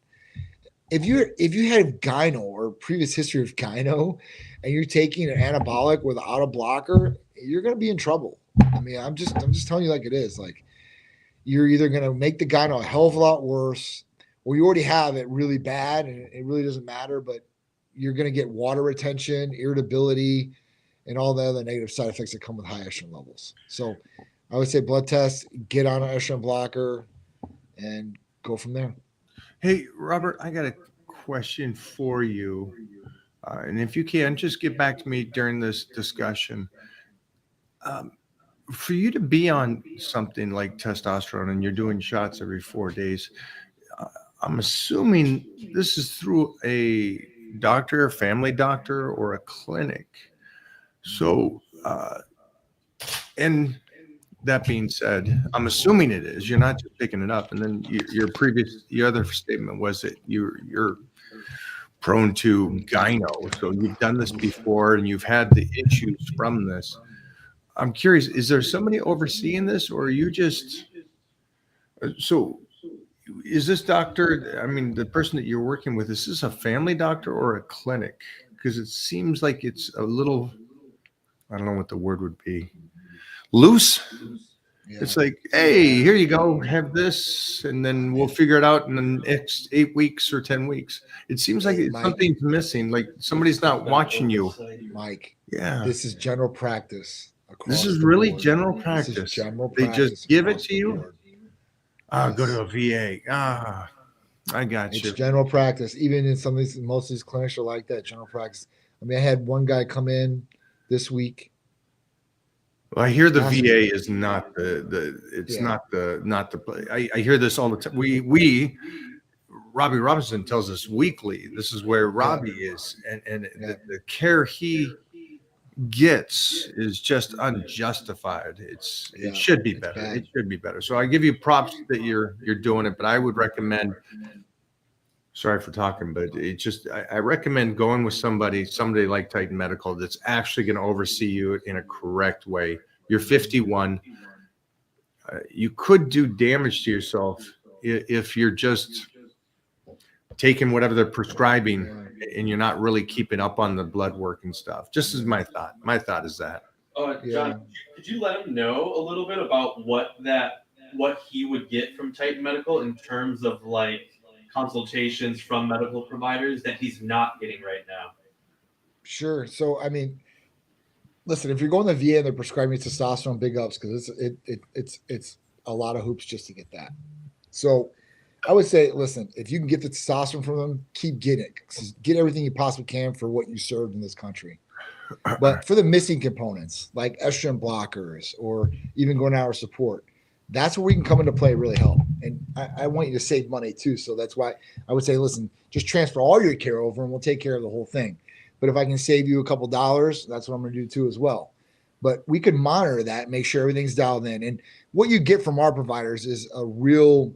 If you had gyno or previous history of gyno and you're taking an anabolic without a blocker, you're going to be in trouble. I mean, I'm just telling you like it is. Like, you're either going to make the gyno a hell of a lot worse, or you already have it really bad and it really doesn't matter, but you're going to get water retention, irritability, and all the other negative side effects that come with high estrogen levels. So I would say blood test, get on an estrogen blocker, and go from there. Hey, Robert, I got a question for you. And if you can, just get back to me during this discussion. For you to be on something like testosterone and you're doing shots every 4 days, I'm assuming this is through a doctor, a family doctor, or a clinic. So, and that being said, I'm assuming it is. You're not just picking it up. And then your other statement was that you're prone to gyno. So you've done this before and you've had the issues from this. I'm curious, is there somebody overseeing this, or are you just so? Is this doctor, I mean, the person that you're working with, is this a family doctor or a clinic? Because it seems like it's a little, I don't know what the word would be. loose. Yeah. It's like, hey, here you go, have this, and then we'll figure it out in the next 8 weeks or 10 weeks. It seems like Hey, Mike. something's missing, like somebody's not watching you. Mike, Yeah. this is general practice. This is the really board. general This is practice. general They practice. just give it across to the you. board. Go to a VA. I got It's you. general practice. Even in some of these, most of these clinics are like that. General practice. I mean, I had one guy come in this week. Well, I hear the Last VA is not it's Yeah. not the I hear this all the time. Robbie Robinson tells us weekly, this is where Robbie is, and Yeah. the care he gets is just unjustified. Yeah, It should be it's better. bad. It should be better. So I give you props that you're doing it, but I would recommend. Sorry for talking, but I recommend going with somebody like Titan Medical that's actually going to oversee you in a correct way. You're 51. You could do damage to yourself if you're just taking whatever they're prescribing and you're not really keeping up on the blood work and stuff. Just as my thought. My thought is that. John, could you let him know a little bit about what he would get from Titan Medical in terms of like consultations from medical providers that he's not getting right now? Sure. So, I mean, listen, if you're going to the VA and they're prescribing testosterone, big ups, because it's a lot of hoops just to get that. So, I would say, listen, if you can get the testosterone from them, keep getting it. Get everything you possibly can for what you served in this country. But for the missing components, like estrogen blockers or even going hour support, that's where we can come into play, really help. And I want you to save money too. So that's why I would say, listen, just transfer all your care over and we'll take care of the whole thing. But if I can save you a couple dollars, that's what I'm going to do too as well. But we could monitor that, make sure everything's dialed in. And what you get from our providers is a real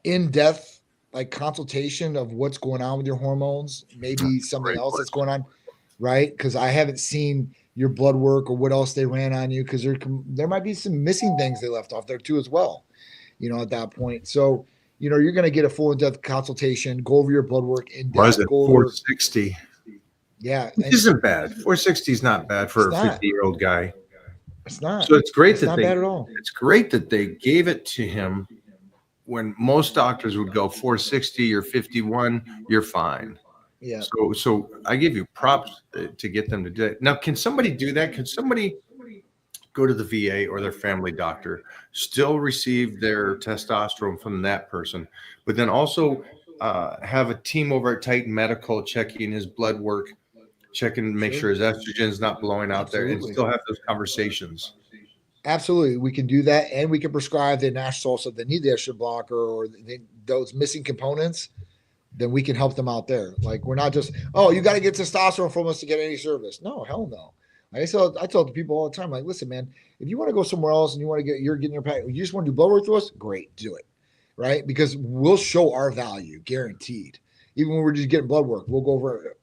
in-depth consultation of what's going on with your hormones, maybe something else that's going on, right? Because I haven't seen your blood work or what else they ran on you, because there might be some missing things they left off there too as well, at that point. So, you're going to get a full in-depth consultation, go over your blood work in depth. Was it 460? Yeah. It isn't bad. 460 is not bad for a 50-year-old guy. It's not. So it's great not bad at all. It's great that they gave it to him when most doctors would go 460 or 51, you're fine. Yeah. So I give you props to get them to do it. Now, can somebody do that? Can somebody go to the VA or their family doctor, still receive their testosterone from that person, but then also have a team over at Titan Medical checking his blood work, checking to make sure his estrogen is not blowing out there, and still have those conversations? Absolutely. We can do that, and we can prescribe the Nash Salsa if they need the estrogen blocker or those missing components. Then we can help them out there. Like, we're not just, oh, you got to get testosterone from us to get any service. No, hell no. I tell the people all the time, like, listen, man, if you want to go somewhere else and you're getting your pack, you just want to do blood work through us, great, do it, right? Because we'll show our value, guaranteed. Even when we're just getting blood work, we'll go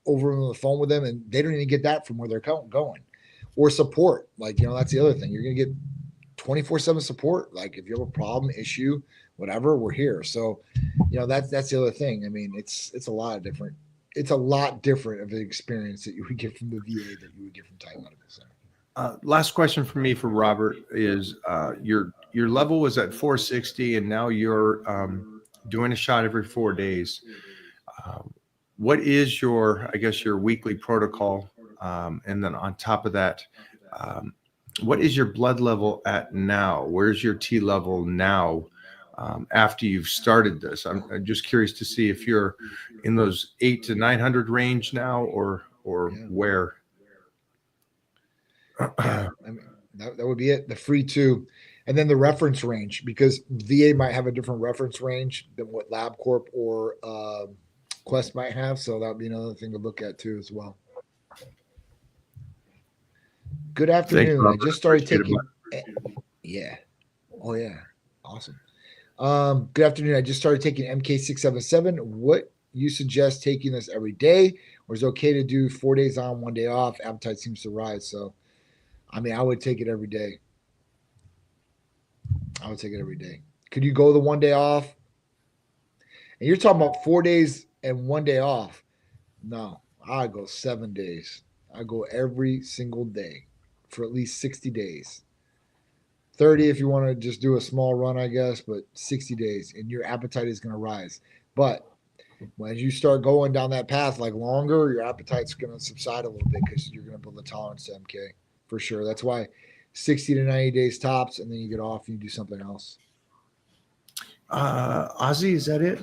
over on the phone with them, and they don't even get that from where they're going. Or support, that's the other thing. You're going to get 24/7 support. Like, if you have a problem, issue, whatever, we're here. So, that's the other thing. I mean, it's a lot different of an experience that you would get from the VA that you would get from Titan Medical Center. Last question for me for Robert is your level was at 460, and now you're doing a shot every 4 days. What is your weekly protocol? And then on top of that, what is your blood level at now? Where's your T level now after you've started this? I'm just curious to see if you're in those 800 to 900 range now, or where. Yeah, I mean, that would be it. The free two, and then the reference range, because VA might have a different reference range than what LabCorp or Quest might have. So that would be another thing to look at too as well. Good afternoon. Thanks, I just started taking. Yeah. Oh yeah. Awesome. Good afternoon. I just started taking MK677. What you suggest taking this every day, or is it okay to do 4 days on, 1 day off? Appetite seems to rise. So, I mean, I would take it every day. Could you go the 1 day off? And you're talking about 4 days and 1 day off. No, I go 7 days. I go every single day for at least 60 days. 30 if you want to just do a small run, I guess, but 60 days, and your appetite is going to rise. But when you start going down that path like longer, your appetite's going to subside a little bit because you're going to build a tolerance to MK for sure. That's why 60 to 90 days tops, and then you get off and you do something else. Ozzy, is that it?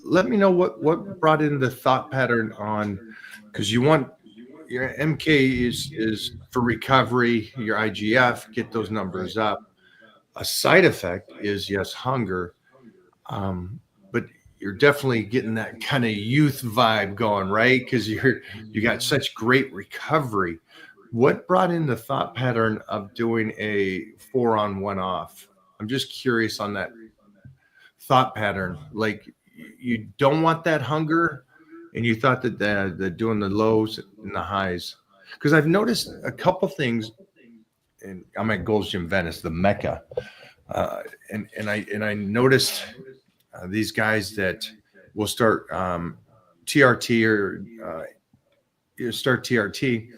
Let me know what brought in the thought pattern on, because you want your MK is for recovery, your IGF, get those numbers up. A side effect is, yes, hunger, but you're definitely getting that kind of youth vibe going, right? Because you got such great recovery. What brought in the thought pattern of doing a 4 on 1 off? I'm just curious on that thought pattern. Like, you don't want that hunger, and you thought that the doing the lows and the highs. Because I've noticed a couple things, and I'm at Gold's Gym Venice, the Mecca, and I noticed these guys that will start TRT or start TRT,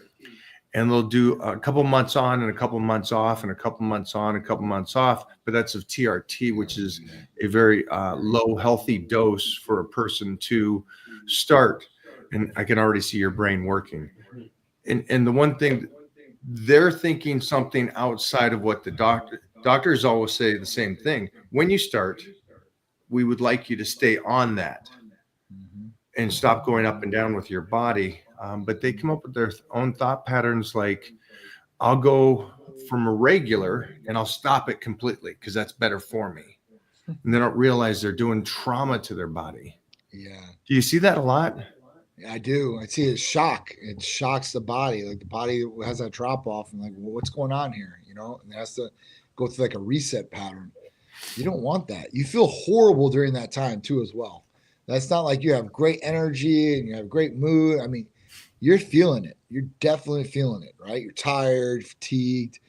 and they'll do a couple months on and a couple months off and a couple months on, a couple months off. But that's of TRT, which is a very low, healthy dose for a person to start. And I can already see your brain working. And the one thing, they're thinking something outside of what the doctors always say the same thing. When you start, we would like you to stay on that and stop going up and down with your body. But they come up with their own thought patterns, like, I'll go from a regular and I'll stop it completely because that's better for me. And they don't realize they're doing trauma to their body. Yeah. Do you see that a lot? Yeah, I do. I see it shock. It shocks the body. Like, the body has that drop off and like, well, what's going on here? You know, and it has to go through like a reset pattern. You don't want that. You feel horrible during that time too, as well. That's not like you have great energy and you have great mood. I mean, you're feeling it. You're definitely feeling it, right? You're tired, fatigued.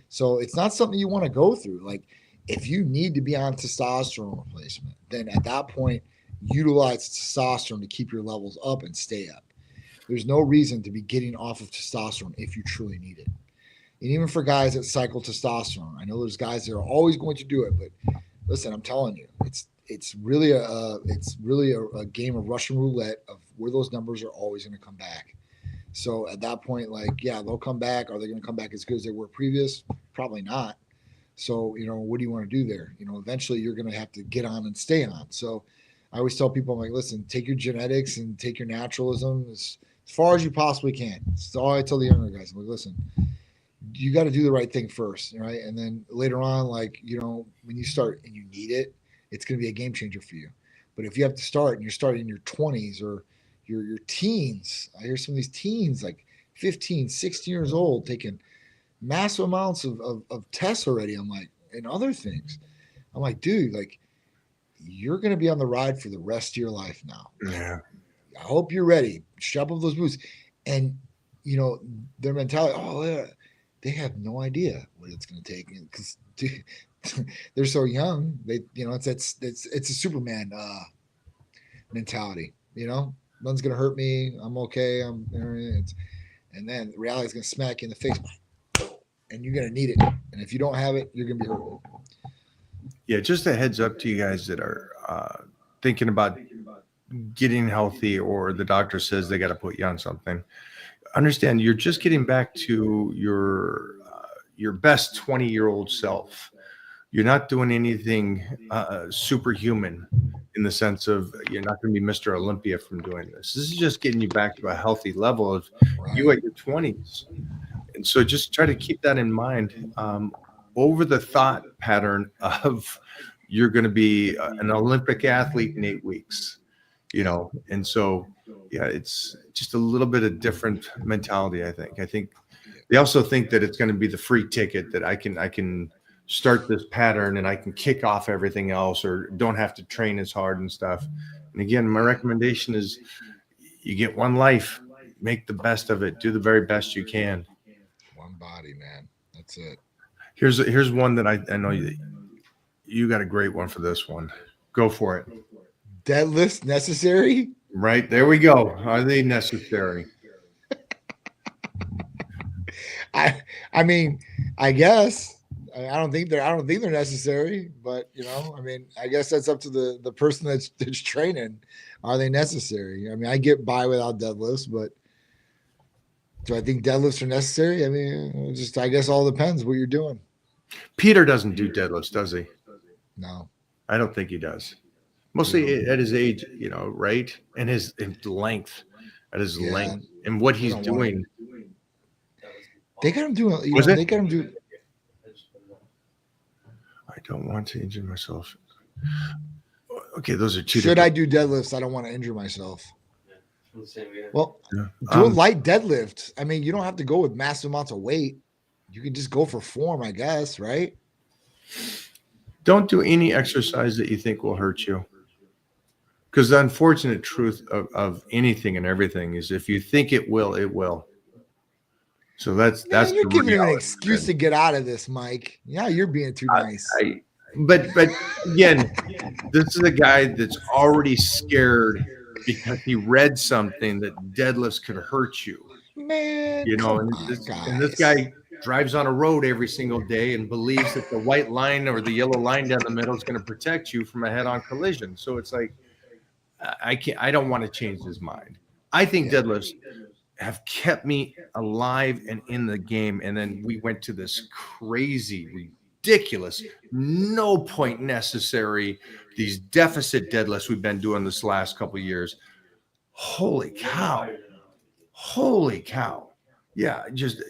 So it's not something you want to go through. Like, if you need to be on testosterone replacement, then at that point, utilize testosterone to keep your levels up and stay up. There's no reason to be getting off of testosterone if you truly need it. And even for guys that cycle testosterone, I know there's guys that are always going to do it, but listen, I'm telling you, it's really a game of Russian roulette of where those numbers are always going to come back. So at that point, like, yeah, they'll come back. Are they going to come back as good as they were previous? Probably not. So, you know, what do you want to do there? You know, eventually you're going to have to get on and stay on. So I always tell people, I'm like, listen, take your genetics and take your naturalism as far as you possibly can. That's all I tell the younger guys. I'm like, listen, you got to do the right thing first, right? And then later on, like, you know, when you start and you need it, it's going to be a game changer for you. But if you have to start and you're starting in your 20s or your teens, I hear some of these teens like 15, 16 years old taking massive amounts of tests already. I'm like, and other things. I'm like, dude, like, you're going to be on the ride for the rest of your life now. Yeah. I hope you're ready. Strap up those boots. And, you know, their mentality, oh, yeah, they have no idea what it's going to take because they're so young. They, you know, it's a Superman mentality. You know, nothing's going to hurt me. I'm okay. And then reality is going to smack you in the face, and you're going to need it. And if you don't have it, you're going to be hurt. Yeah, just a heads up to you guys that are thinking about getting healthy, or the doctor says they got to put you on something. Understand, you're just getting back to your best 20-year-old self. You're not doing anything superhuman in the sense of you're not going to be Mr. Olympia from doing this. This is just getting you back to a healthy level of you at your 20s. And so just try to keep that in mind over the thought pattern of you're going to be an Olympic athlete in 8 weeks, you know. And so, yeah, it's just a little bit of different mentality, I think. I think they also think that it's going to be the free ticket, that I can start this pattern and I can kick off everything else, or don't have to train as hard and stuff. And again, my recommendation is you get one life, make the best of it, do the very best you can. One body, man. That's it. Here's one that I know you got a great one for this one. Go for it. Deadlifts necessary? Right, there we go. Are they necessary? I mean, I guess I don't think they're necessary, but I mean, I guess that's up to the person that's training. Are they necessary? I mean, I get by without deadlifts, but do I think deadlifts are necessary? I mean, I guess all depends what you're doing. Peter doesn't do deadlifts, does he? No, I don't think he does. Mostly at his age, right? And his length, at his length, and what he's doing. They got him doing. They got him do. I don't want to injure myself. Okay, those are two. Should I do deadlifts? I don't want to injure myself. Well, Yeah. do a light deadlift. I mean, you don't have to go with massive amounts of weight. You can just go for form, I guess, right? Don't do any exercise that you think will hurt you. Because the unfortunate truth of anything and everything is if you think it will, it will. So that's you're the giving him an reality. excuse to get out of this, Mike. Yeah, you're being too nice. But again, this is a guy that's already scared because he read something that deadlifts could hurt you. Man, and this guy drives on a road every single day and believes that the white line or the yellow line down the middle is going to protect you from a head-on collision. So it's like, I don't want to change his mind. I think deadlifts have kept me alive and in the game. And then we went to this crazy, ridiculous, no point necessary, these deficit deadlifts we've been doing this last couple of years. Holy cow. Yeah, just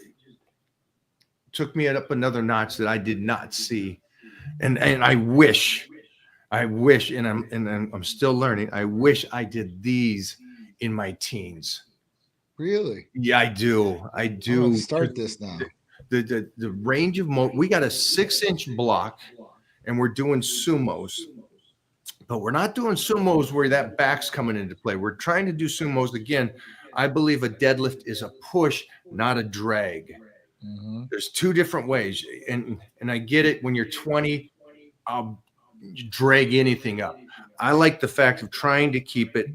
took me up another notch that I did not see. And I wish, and I'm still learning. I wish I did these in my teens. Really? Yeah, I do. I'm gonna start this now. The range of we got a 6-inch block, and we're doing sumos, but we're not doing sumos where that back's coming into play. We're trying to do sumos again. I believe a deadlift is a push, not a drag. Mm-hmm. There's two different ways, and I get it. When you're 20, I'll drag anything up. I like the fact of trying to keep it,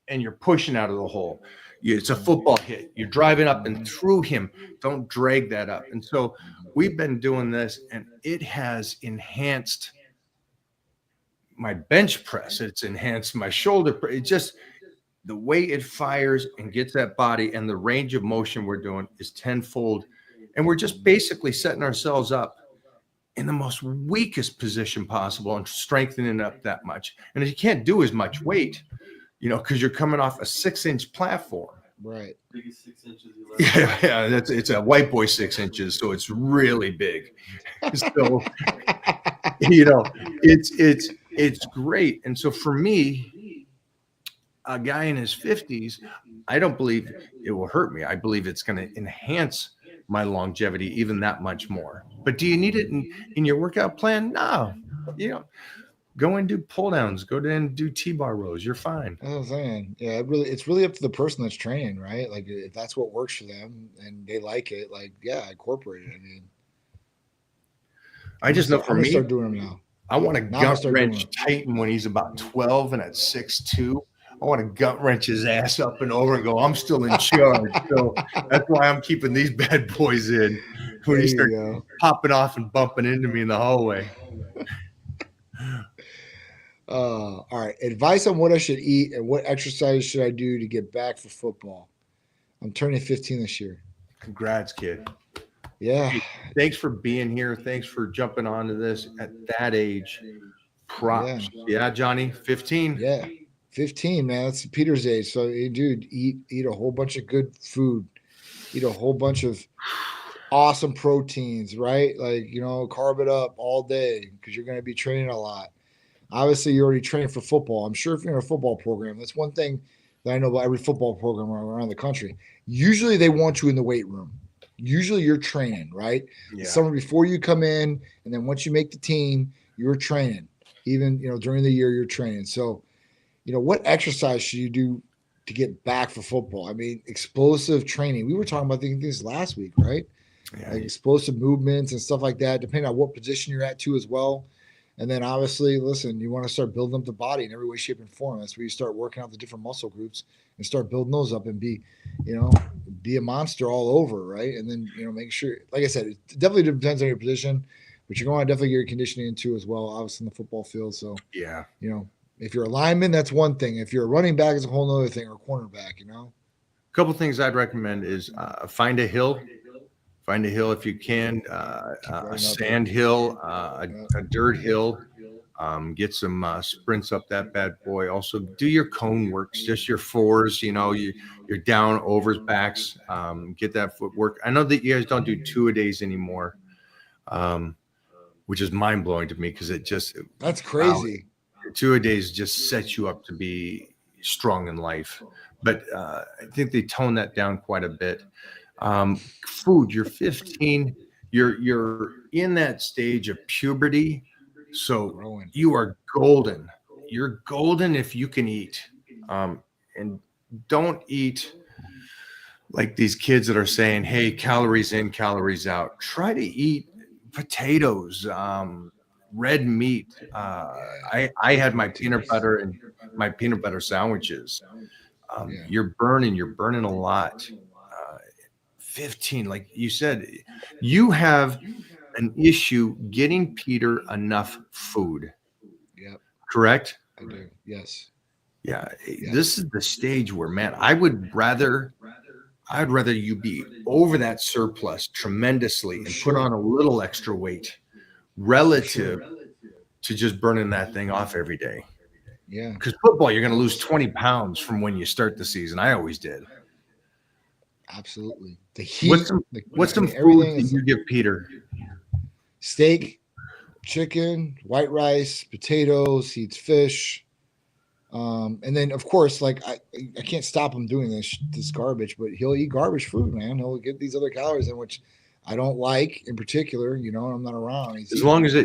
and you're pushing out of the hole. It's a football hit. You're driving up and through him. Don't drag that up. And so we've been doing this, and it has enhanced my bench press. It's enhanced my shoulder press. It just, the way it fires and gets that body and the range of motion we're doing is tenfold. And we're just basically setting ourselves up in the most weakest position possible and strengthening up that much. And if you can't do as much weight, because you're coming off a 6-inch platform. Right. Biggest 6 inches. Yeah, it's a white boy 6 inches, so it's really big. So, it's great. And so for me, a guy in his 50s, I don't believe it will hurt me. I believe it's going to enhance my longevity even that much more. But do you need it in your workout plan? No. Go and do pull downs. Go and do T-bar rows. You're fine. That's what I'm saying. Yeah, it's really up to the person that's training, right? Like if that's what works for them and they like it, incorporate it. I mean, I just know for me, start doing them now. I want to gut wrench Titan when he's about 12 and at 6'2". I want to gut wrench his ass up and over and go, I'm still in charge. So that's why I'm keeping these bad boys in when he starts popping off and bumping into me in the hallway. All right. Advice on what I should eat and what exercise should I do to get back for football? I'm turning 15 this year. Congrats, kid. Yeah. Hey, thanks for being here. Thanks for jumping onto this at that age. Props. Yeah, Johnny, 15. Yeah. 15, man. That's Peter's age. So, dude, eat a whole bunch of good food. Eat a whole bunch of awesome proteins, right? Like, carb it up all day because you're going to be training a lot. Obviously, you're already training for football. I'm sure if you're in a football program, that's one thing that I know about every football program around the country. Usually, they want you in the weight room. Usually, you're training, right? Yeah. Summer before you come in, and then once you make the team, you're training. Even, during the year, you're training. So, what exercise should you do to get back for football? I mean, explosive training. We were talking about things last week, right? Yeah. Like explosive movements and stuff like that, depending on what position you're at too as well. And then obviously, listen, you want to start building up the body in every way, shape, and form. That's where you start working out the different muscle groups and start building those up and be a monster all over, right? And then, make sure, like I said, it definitely depends on your position, but you're going to definitely get your conditioning into as well, obviously in the football field. So, Yeah. If you're a lineman, that's one thing. If you're a running back, it's a whole other thing, or cornerback, A couple things I'd recommend is find a hill. Find a hill if you can, a sand hill, a dirt hill. Get some sprints up that bad boy. Also, do your cone works, just your fours. Your down, overs, backs. Get that footwork. I know that you guys don't do 2-a-days anymore, which is mind blowing to me because that's crazy. 2-a-days just sets you up to be strong in life. But I think they tone that down quite a bit. Food, you're 15, you're in that stage of puberty. So you are golden. You're golden if you can eat. And don't eat like these kids that are saying, hey, calories in, calories out. Try to eat potatoes, red meat. I had my peanut butter and my peanut butter sandwiches. You're burning a lot. 15, like you said, you have an issue getting Peter enough food. Yep. Correct? I do. Yes. Yeah. This is the stage where, man, I'd rather you be over that surplus tremendously and put on a little extra weight relative to just burning that thing off every day. Yeah. Because football, you're going to lose 20 pounds from when you start the season. I always did. Absolutely. The heat. What's some food that you give Peter? Steak, chicken, white rice, potatoes. He eats fish. And then, of course, like I can't stop him doing this garbage, but he'll eat garbage food, man. He'll get these other calories in, which I don't like in particular. I'm not around. As long as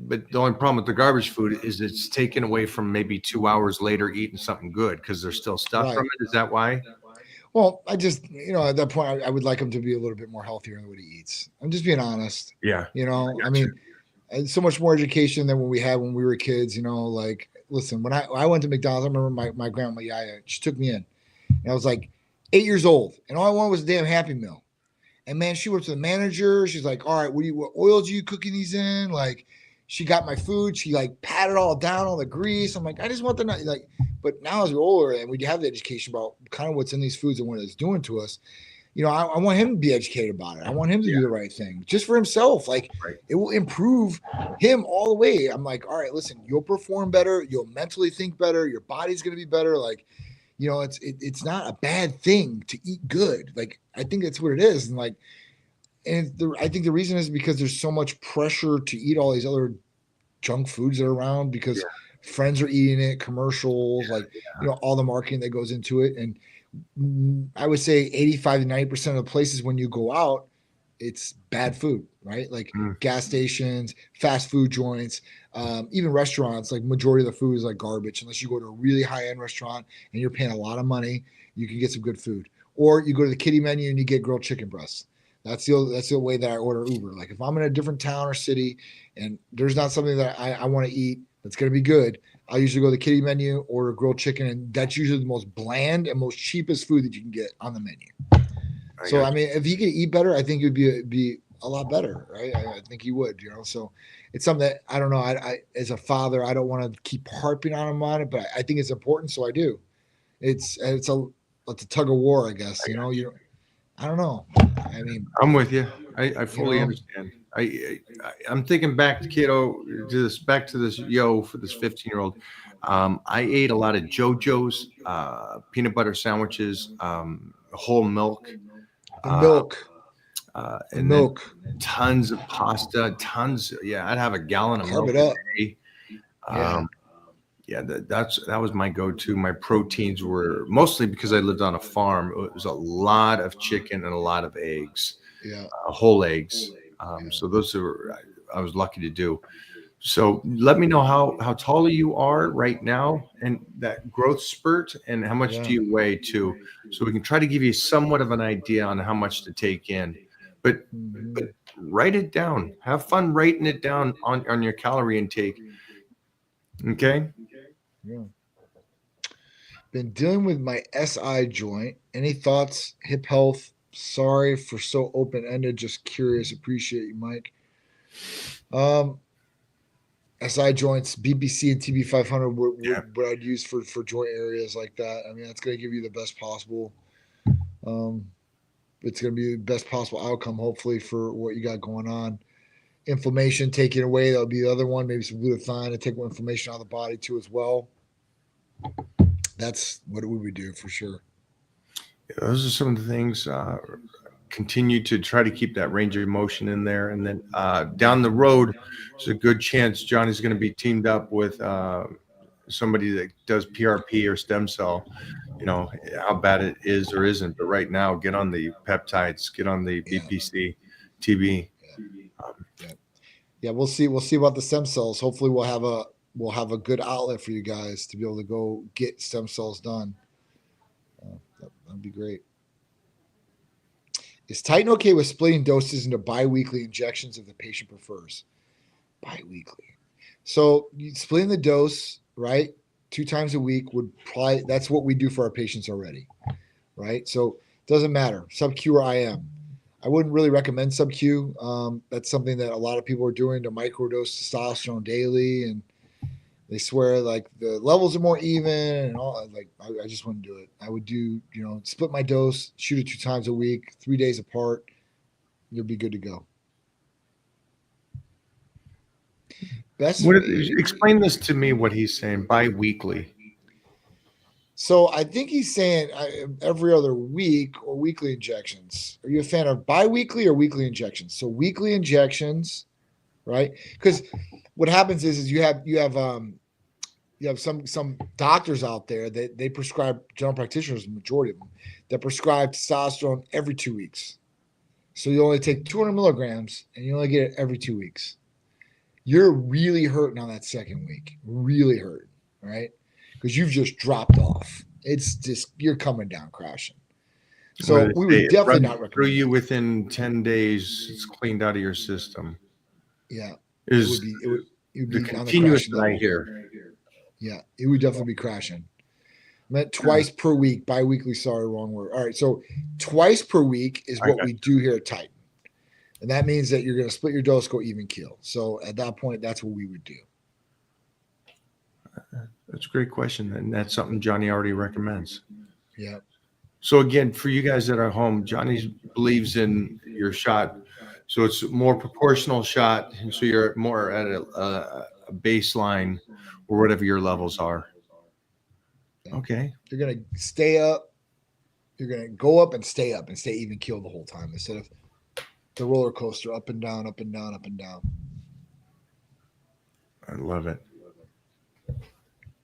but the only problem with the garbage food is it's taken away from maybe 2 hours later eating something good because there's still stuff from it. Is that why? Well, I just, at that point, I would like him to be a little bit more healthier in what he eats. I'm just being honest. Yeah. I mean, and so much more education than what we had when we were kids, like, listen, when I went to McDonald's, I remember my grandma, Yaya, she took me in and I was like 8 years old and all I wanted was a damn Happy Meal. And man, she went to the manager. She's like, all right, what oils are you cooking these in? Like, she got my food. She like patted all down, all the grease. I'm like, I just want the like. But now as we're older and we have the education about kind of what's in these foods and what it's doing to us, I want him to be educated about it. I want him to do the right thing just for himself. Like it will improve him all the way. I'm like, all right, listen, you'll perform better. You'll mentally think better. Your body's going to be better. Like, it's not a bad thing to eat good. Like, I think that's what it is. And like, I think the reason is because there's so much pressure to eat all these other junk foods that are around because friends are eating it, commercials, all the marketing that goes into it. And I would say 85 to 90% of the places when you go out, it's bad food, right? Like gas stations, fast food joints, even restaurants, like majority of the food is like garbage. Unless you go to a really high-end restaurant and you're paying a lot of money, you can get some good food. Or you go to the kiddie menu and you get grilled chicken breasts. That's the way that I order Uber. Like if I'm in a different town or city and there's not something that I want to eat that's going to be good, I'll usually go to the kiddie menu, order grilled chicken, and that's usually the most bland and most cheapest food that you can get on the menu. I mean, if he could eat better, I think it would be a lot better, right? I think he would, So it's something that I don't know. I as a father, I don't want to keep harping on him on it, but I think it's important, so I do. It's a tug of war, I guess. I don't know. I mean, I'm with you. I fully understand. I'm thinking back to this for this 15-year-old. I ate a lot of JoJo's, peanut butter sandwiches, whole milk, and milk, tons of pasta, tons. Yeah, I'd have a gallon of milk a day. That was my go-to. My proteins were mostly because I lived on a farm. It was a lot of chicken and a lot of eggs, whole eggs. So those I was lucky to do. So let me know how tall you are right now and that growth spurt and how much do you weigh too, so we can try to give you somewhat of an idea on how much to take in. But write it down. Have fun writing it down on your calorie intake. Okay. Yeah. Been dealing with my SI joint. Any thoughts? Hip health. Sorry for so open ended. Just curious. Appreciate you, Mike. SI joints, BBC and TB 500 what I'd use for joint areas like that. I mean, that's going to give you the best possible. It's going to be the best possible outcome, hopefully, for what you got going on. Inflammation taken away, that'll be the other one. Maybe some glutathione to take inflammation out of the body too, as well. That's what we would do for sure. Yeah, those are some of the things. Continue to try to keep that range of motion in there, and then down the road, there's a good chance Johnny's going to be teamed up with somebody that does PRP or stem cell. You know how bad it is or isn't, but right now, get on the peptides, get on the BPC, TB. Yeah, we'll see. We'll see about the stem cells. Hopefully, we'll have a good outlet for you guys to be able to go get stem cells done. That'd be great. Is Titan okay with splitting doses into biweekly injections if the patient prefers? Biweekly. So splitting the dose, right, 2 times a week would probably, that's what we do for our patients already, right? So it doesn't matter, sub-Q or IM. I wouldn't really recommend sub-Q. That's something that a lot of people are doing to microdose testosterone daily, and they swear like the levels are more even and all. Like I just wouldn't do it. I would do, split my dose, shoot it 2 times a week, 3 days apart. You'll be good to go. Explain this to me, what he's saying, bi-weekly. So I think he's saying every other week or weekly injections. Are you a fan of bi-weekly or weekly injections? So weekly injections, right? Because what happens is you have some doctors out there that they prescribe, general practitioners, the majority of them, that prescribe testosterone every 2 weeks. So you only take 200 milligrams and you only get it every 2 weeks. You're really hurting on that second week, really hurting, right? Because you've just dropped off. It's just, you're coming down crashing. So we would definitely not recommend through you within 10 days, it's cleaned out of your system. Yeah. Is it would be the continuous that I hear. Yeah, it would definitely be crashing. I meant twice per week, bi-weekly, sorry, wrong word. All right, so twice per week is what we do here at Titan. And that means that you're going to split your dose, go even keel. So at that point, that's what we would do. That's a great question. And that's something Johnny already recommends. Yeah. So again, for you guys that are home, Johnny believes in your shot. So it's a more proportional shot. And so you're more at a baseline or whatever your levels are. Okay. You're going to stay up. You're going to go up and stay even keel the whole time instead of the roller coaster, up and down, up and down, up and down. I love it.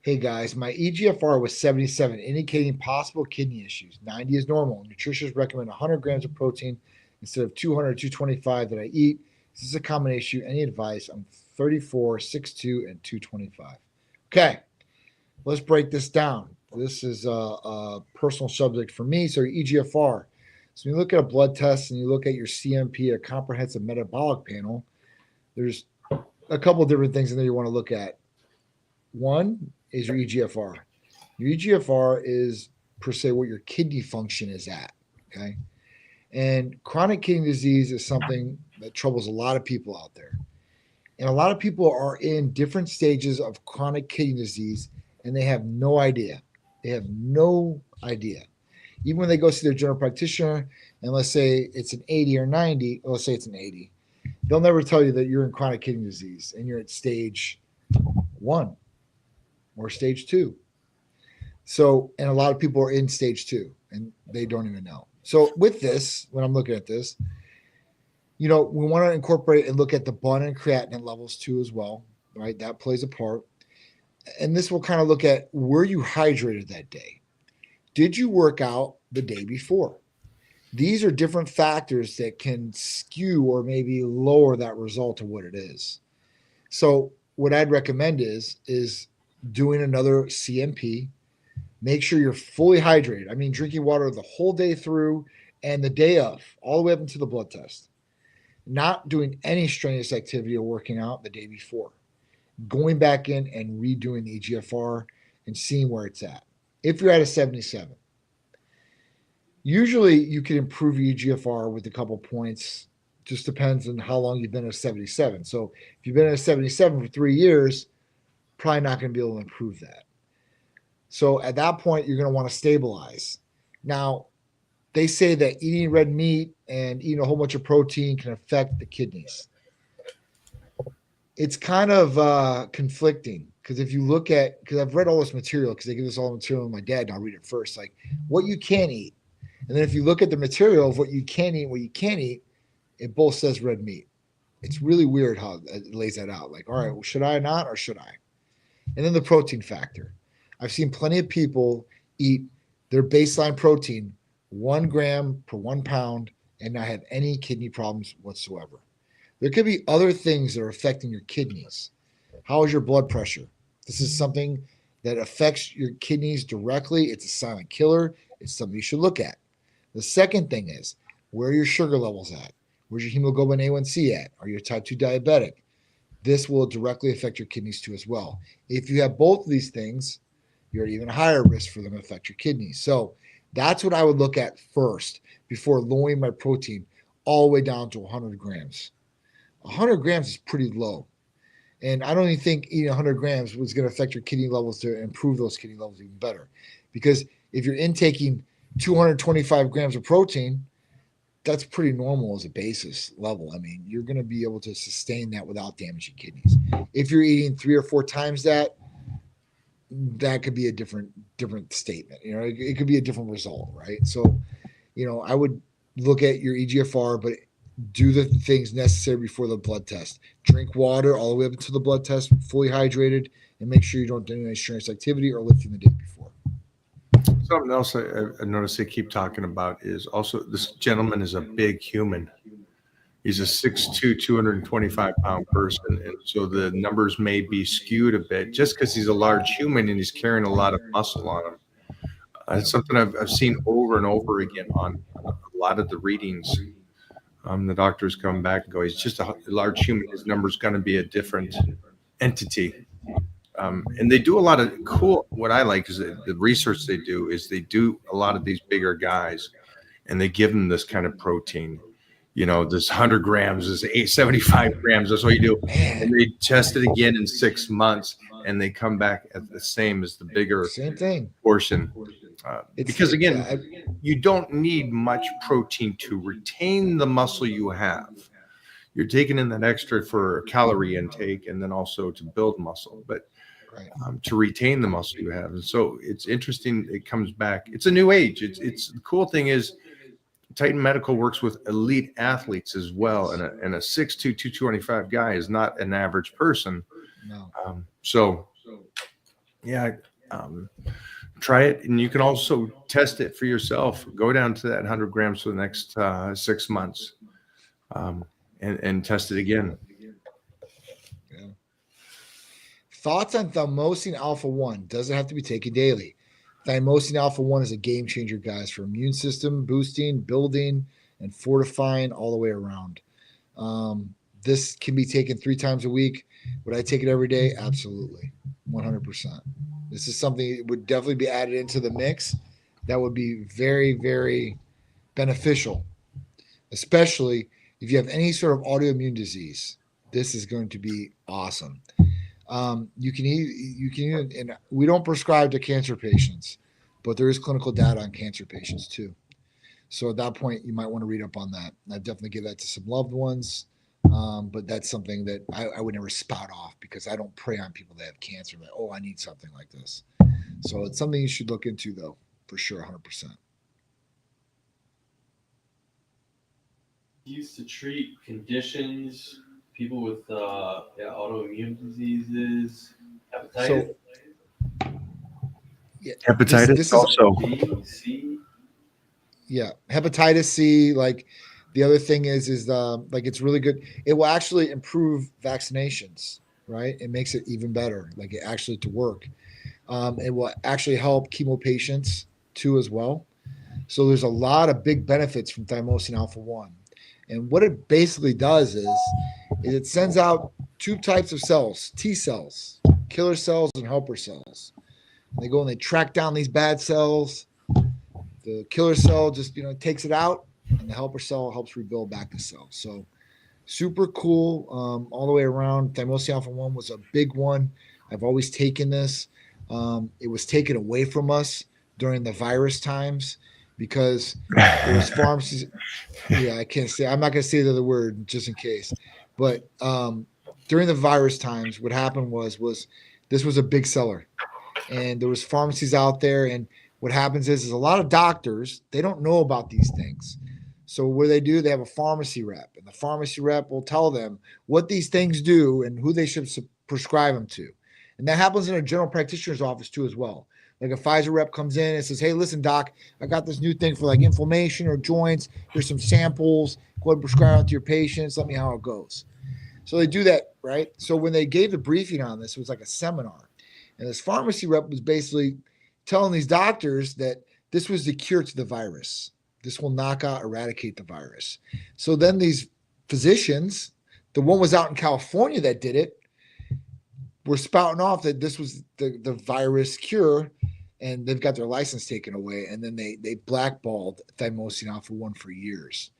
Hey guys, my EGFR was 77, indicating possible kidney issues. 90 is normal. Nutritionists recommend 100 grams of protein instead of 200 or 225 that I eat. Is this a common issue? Any advice? I'm 34, 6'2", and 225. Okay, let's break this down. This is a personal subject for me. So your EGFR. So when you look at a blood test and you look at your CMP, a comprehensive metabolic panel, there's a couple of different things in there you want to look at. One is your EGFR. Your EGFR is per se what your kidney function is at, okay? And chronic kidney disease is something that troubles a lot of people out there. And a lot of people are in different stages of chronic kidney disease and they have no idea. They have no idea. Even when they go see their general practitioner, and let's say it's an 80 or 90, let's say it's an 80, they'll never tell you that you're in chronic kidney disease and you're at stage 1 or stage 2. So, and a lot of people are in stage 2 and they don't even know. So with this, when I'm looking at this, we want to incorporate and look at the BUN and creatinine levels too as well, right? That plays a part. And this will kind of look at, were you hydrated that day? Did you work out the day before? These are different factors that can skew or maybe lower that result to what it is. So what I'd recommend is doing another CMP. Make sure you're fully hydrated. I mean, drinking water the whole day through and the day of, all the way up into the blood test. not doing any strenuous activity or working out the day before, going back in and redoing the EGFR and seeing where it's at. If you're at a 77, usually you can improve your EGFR with a couple points. Just depends on how long you've been at a 77. So if you've been at a 77 for 3 years, probably not going to be able to improve that. So at that point, you're going to want to stabilize. Now, they say that eating red meat and eating a whole bunch of protein can affect the kidneys. It's kind of conflicting because if you look at, because I've read all this material, because they give us all the material with my dad, and I'll read it first, like what you can eat. And then if you look at the material of what you can eat and what you can't eat, it both says red meat. It's really weird how it lays that out. Like, all right, well, should I not or should I? And then the protein factor. I've seen plenty of people eat their baseline protein 1 gram per 1 pound and not have any kidney problems whatsoever. There could be other things that are affecting your kidneys. How is your blood pressure? This is something that affects your kidneys directly. It's a silent killer. It's something you should look at. The second thing is, where are your sugar levels at? Where's your hemoglobin A1C at? Are you a type 2 diabetic? This will directly affect your kidneys too as well. If you have both of these things, you're at even higher risk for them to affect your kidneys. So that's what I would look at first before lowering my protein all the way down to 100 grams. 100 grams is pretty low. And I don't even think eating 100 grams was going to affect your kidney levels to improve those kidney levels even better. Because if you're intaking 225 grams of protein, that's pretty normal as a basis level. I mean, you're going to be able to sustain that without damaging kidneys. If you're eating 3 or 4 times that, that could be a different statement. You know, it could be a different result, right? So, you know, I would look at your EGFR, but do the things necessary before the blood test. Drink water all the way up to the blood test, fully hydrated, and make sure you don't do any strenuous activity or lifting the day before. Something else I noticed they keep talking about is also this gentleman is a big human. He's a 6'2", 225-pound person, and so the numbers may be skewed a bit just because he's a large human and he's carrying a lot of muscle on him. It's something I've seen over and over again on a lot of the readings. The doctors come back and go, he's just a large human. His number's going to be a different entity. And they do a lot of cool, what I like is the research they do is they do a lot of these bigger guys and they give them this kind of protein. You know, this 100 grams, this 75 grams, that's what you do. And they test it again in 6 months and they come back at the same as the bigger Same thing. portion. Because again, you don't need much protein to retain the muscle you have. You're taking in that extra for calorie intake and then also to build muscle, but to retain the muscle you have. And so it's interesting. It comes back. It's a new age. It's the cool thing is Titan Medical works with elite athletes as well. And a 6'2", 225 guy is not an average person. No. Try it. And you can also test it for yourself. Go down to that 100 grams for the next 6 months and test it again. Yeah. Thoughts on thymosin alpha-1? Doesn't have to be taken daily. Thymosin alpha-1 is a game changer, guys, for immune system boosting, building, and fortifying all the way around. This can be taken 3 times a week. Would I take it every day? Absolutely. 100%. This is something that would definitely be added into the mix. That would be very, very beneficial, especially if you have any sort of autoimmune disease. This is going to be awesome. You can eat, and we don't prescribe to cancer patients, but there is clinical data on cancer patients too. So at that point, you might want to read up on that. And I'd definitely give that to some loved ones. But that's something that I would never spout off because I don't prey on people that have cancer. Like, oh, I need something like this. So it's something you should look into, though, for sure, 100%. Used to treat conditions, people with autoimmune diseases, hepatitis. Hepatitis this is also. B, C. Yeah, hepatitis C. Like the other thing is like it's really good. It will actually improve vaccinations, right? It makes it even better, like it actually to work. It will actually help chemo patients too as well. So there's a lot of big benefits from thymosin alpha-1. And what it basically does is it sends out two types of cells, T cells, killer cells and helper cells. They go and they track down these bad cells. The killer cell just, takes it out, and the helper cell helps rebuild back the cell. So super cool all the way around. Thymosin alpha 1 was a big one. I've always taken this. It was taken away from us during the virus times because there was pharmacies. Yeah, I can't say. I'm not going to say the other word just in case. But during the virus times, what happened was this was a big seller, and there was pharmacies out there. And what happens is a lot of doctors, they don't know about these things. So what do? They have a pharmacy rep, and the pharmacy rep will tell them what these things do and who they should prescribe them to. And that happens in a general practitioner's office too as well. Like a Pfizer rep comes in and says, hey, listen, doc, I got this new thing for like inflammation or joints. Here's some samples. Go ahead and prescribe it to your patients. Let me know how it goes. So they do that, right? So when they gave the briefing on this, it was like a seminar. And this pharmacy rep was basically telling these doctors that this was the cure to the virus. This will knock out, eradicate the virus. So then these physicians, the one was out in California that did it, were spouting off that this was the virus cure, and they've got their license taken away. And then they blackballed Thymosin alpha 1 for years.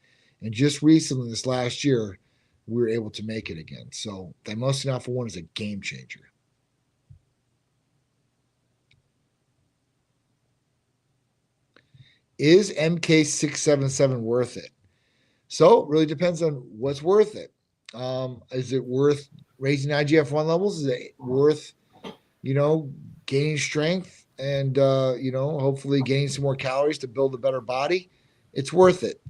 And just recently, this last year, we were able to make it again. So Thymosin alpha 1 is a game changer. Is MK677 worth it? So it really depends on what's worth it. Is it worth raising IGF-1 levels? Is it worth, gaining strength and, hopefully gaining some more calories to build a better body? It's worth it.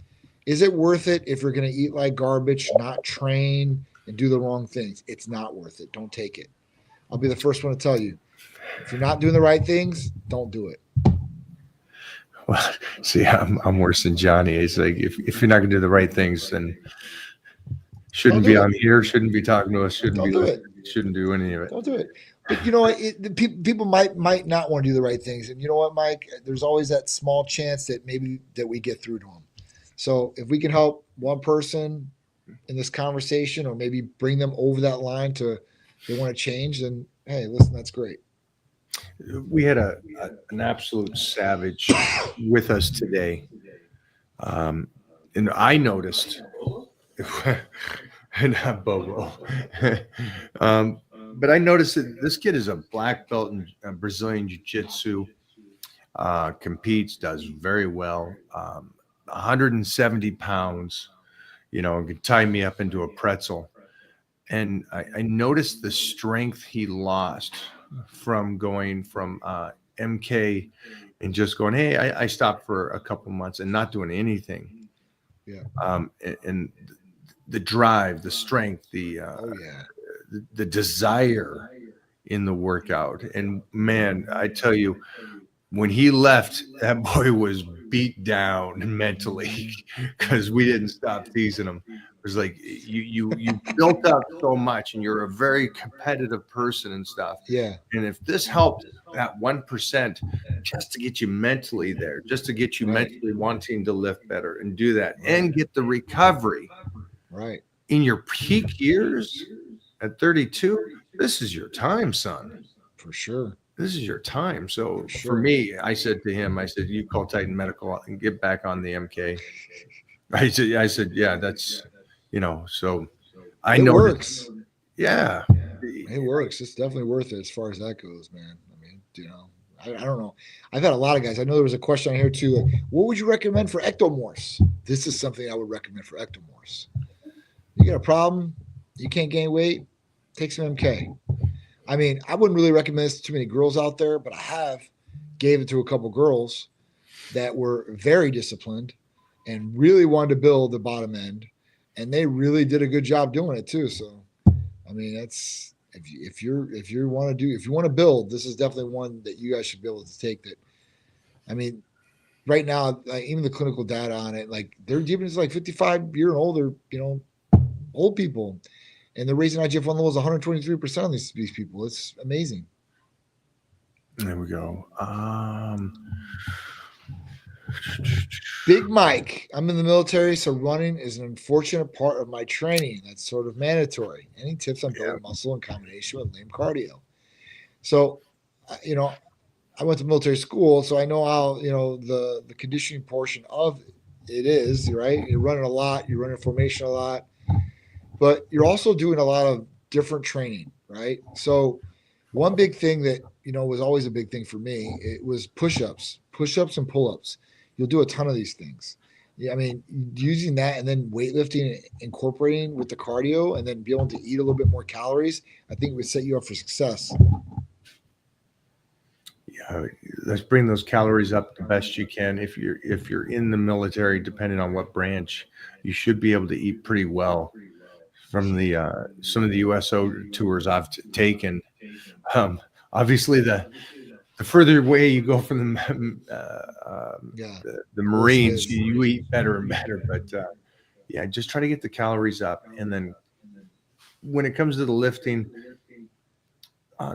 Is it worth it if you're going to eat like garbage, not train, and do the wrong things? It's not worth it. Don't take it. I'll be the first one to tell you. If you're not doing the right things, don't do it. Well, see, I'm worse than Johnny. It's like if you're not going to do the right things, then shouldn't be on here, shouldn't be talking to us, shouldn't do any of it. Don't do it. But you know what? People might not want to do the right things, and you know what, Mike? There's always that small chance that maybe that we get through to them. So if we can help one person in this conversation, or maybe bring them over that line to they want to change, then hey, listen, that's great. We had an absolute savage with us today, and I noticed, not Bobo, but I noticed that this kid is a black belt in Brazilian Jiu-Jitsu, competes, does very well, 170 pounds, could tie me up into a pretzel, and I noticed the strength he lost from going from MK and just going, hey, I stopped for a couple months and not doing anything. Yeah. And the drive, the strength, the desire in the workout. And man, I tell you, when he left, that boy was beat down mentally because we didn't stop teasing him. It was like you built up so much, and you're a very competitive person and stuff. Yeah. And if this helped that 1% just to get you mentally there, just to get you mentally wanting to lift better and do that and get the recovery right in your peak years at 32, this is your time, son. For sure. This is your time. So for me, I said to him, you call Titan Medical and get back on the MK. I said, yeah, that's, so I know it works. Yeah. It works. It's definitely worth it as far as that goes, man. I mean, I don't know. I've had a lot of guys. I know there was a question on here too. What would you recommend for ectomorphs? This is something I would recommend for ectomorphs. You got a problem, you can't gain weight, take some MK. I mean, I wouldn't really recommend this to too many girls out there, but I gave it to a couple girls that were very disciplined and really wanted to build the bottom end, and they really did a good job doing it too. So, I mean, that's if you want to build, this is definitely one that you guys should be able to take. That, I mean, right now, even the clinical data on it, like they're giving us like 55-year and older, old people. And the raising IGF-1 level is 123% on these people. It's amazing. There we go. Big Mike, I'm in the military, so running is an unfortunate part of my training. That's sort of mandatory. Any tips on building muscle in combination with lame cardio? So, I went to military school, so I know how, the conditioning portion of it is, right? You're running a lot, you're running formation a lot, but you're also doing a lot of different training, right? So, one big thing that, was always a big thing for me, it was push-ups and pull-ups. You'll do a ton of these things. Yeah, I mean, using that and then weightlifting, incorporating with the cardio, and then be able to eat a little bit more calories, I think would set you up for success. Yeah, let's bring those calories up the best you can. If you're in the military, depending on what branch, you should be able to eat pretty well. From the some of the USO tours I've taken, obviously the further away you go from the Marines, you eat better and better. But yeah, just try to get the calories up, and then when it comes to the lifting,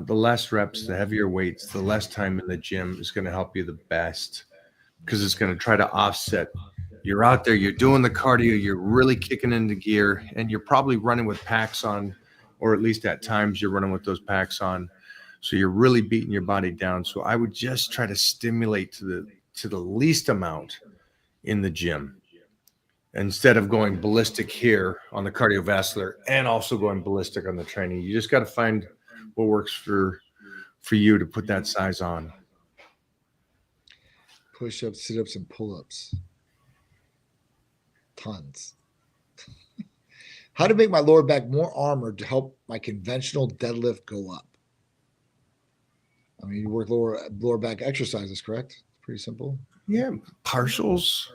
the less reps, the heavier weights, the less time in the gym is going to help you the best, because it's going to try to offset. You're out there, you're doing the cardio, you're really kicking into gear, and you're probably running with packs on, or at least at times you're running with those packs on. So you're really beating your body down. So I would just try to stimulate to the least amount in the gym, instead of going ballistic here on the cardiovascular and also going ballistic on the training. You just got to find what works for you to put that size on. Push-ups, sit-ups, and pull-ups. Tons. How to make my lower back more armored to help my conventional deadlift go up. I mean, you work lower back exercises, correct? It's pretty simple. Yeah, partials.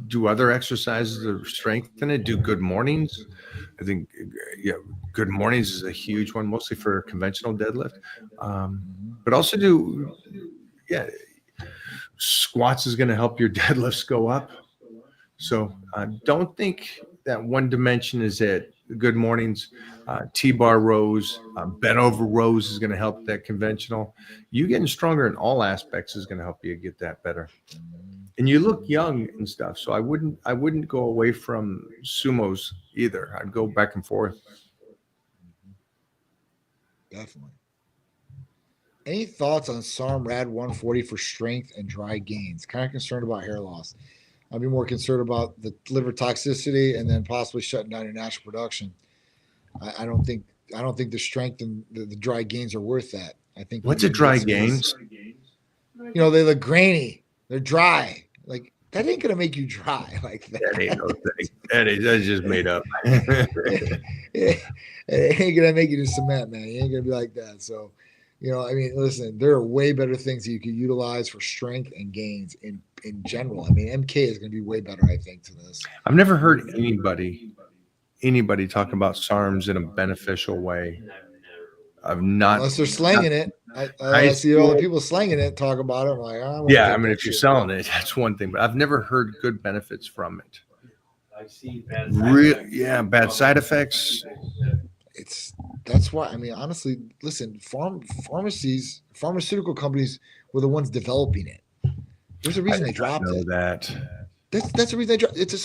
Do other exercises to strengthen it. Do good mornings. I think good mornings is a huge one, mostly for conventional deadlift. But also squats is going to help your deadlifts go up. So don't think that one dimension is it. Good mornings, T-bar rows, bent over rows is going to help that conventional. You getting stronger in all aspects is going to help you get that better. And you look young and stuff, so I wouldn't go away from sumos either. I'd go back and forth. Definitely. Any thoughts on SARM Rad 140 for strength and dry gains? Kind of concerned about hair loss. I'd be more concerned about the liver toxicity and then possibly shutting down your natural production. I don't think the strength and the dry gains are worth that. I think. What's a dry gains? They look grainy. They're dry. Like, that ain't gonna make you dry like that. That ain't no thing. That's just made up. It ain't gonna make you to cement, man. You ain't gonna be like that. So, listen, there are way better things that you could utilize for strength and gains in general. I mean, MK is going to be way better, I think, to this. I've never heard anybody talk about SARMs in a beneficial way. I've not. Unless they're slanging it. I see all the people slanging it, talk about it. I'm like, I mean, if you're selling it, that's one thing. But I've never heard good benefits from it. I've seen bad side effects. Bad side effects. That's why, I mean, honestly, listen, pharmaceutical companies were the ones developing it. There's a reason they dropped it. That's the reason they dropped it. It's a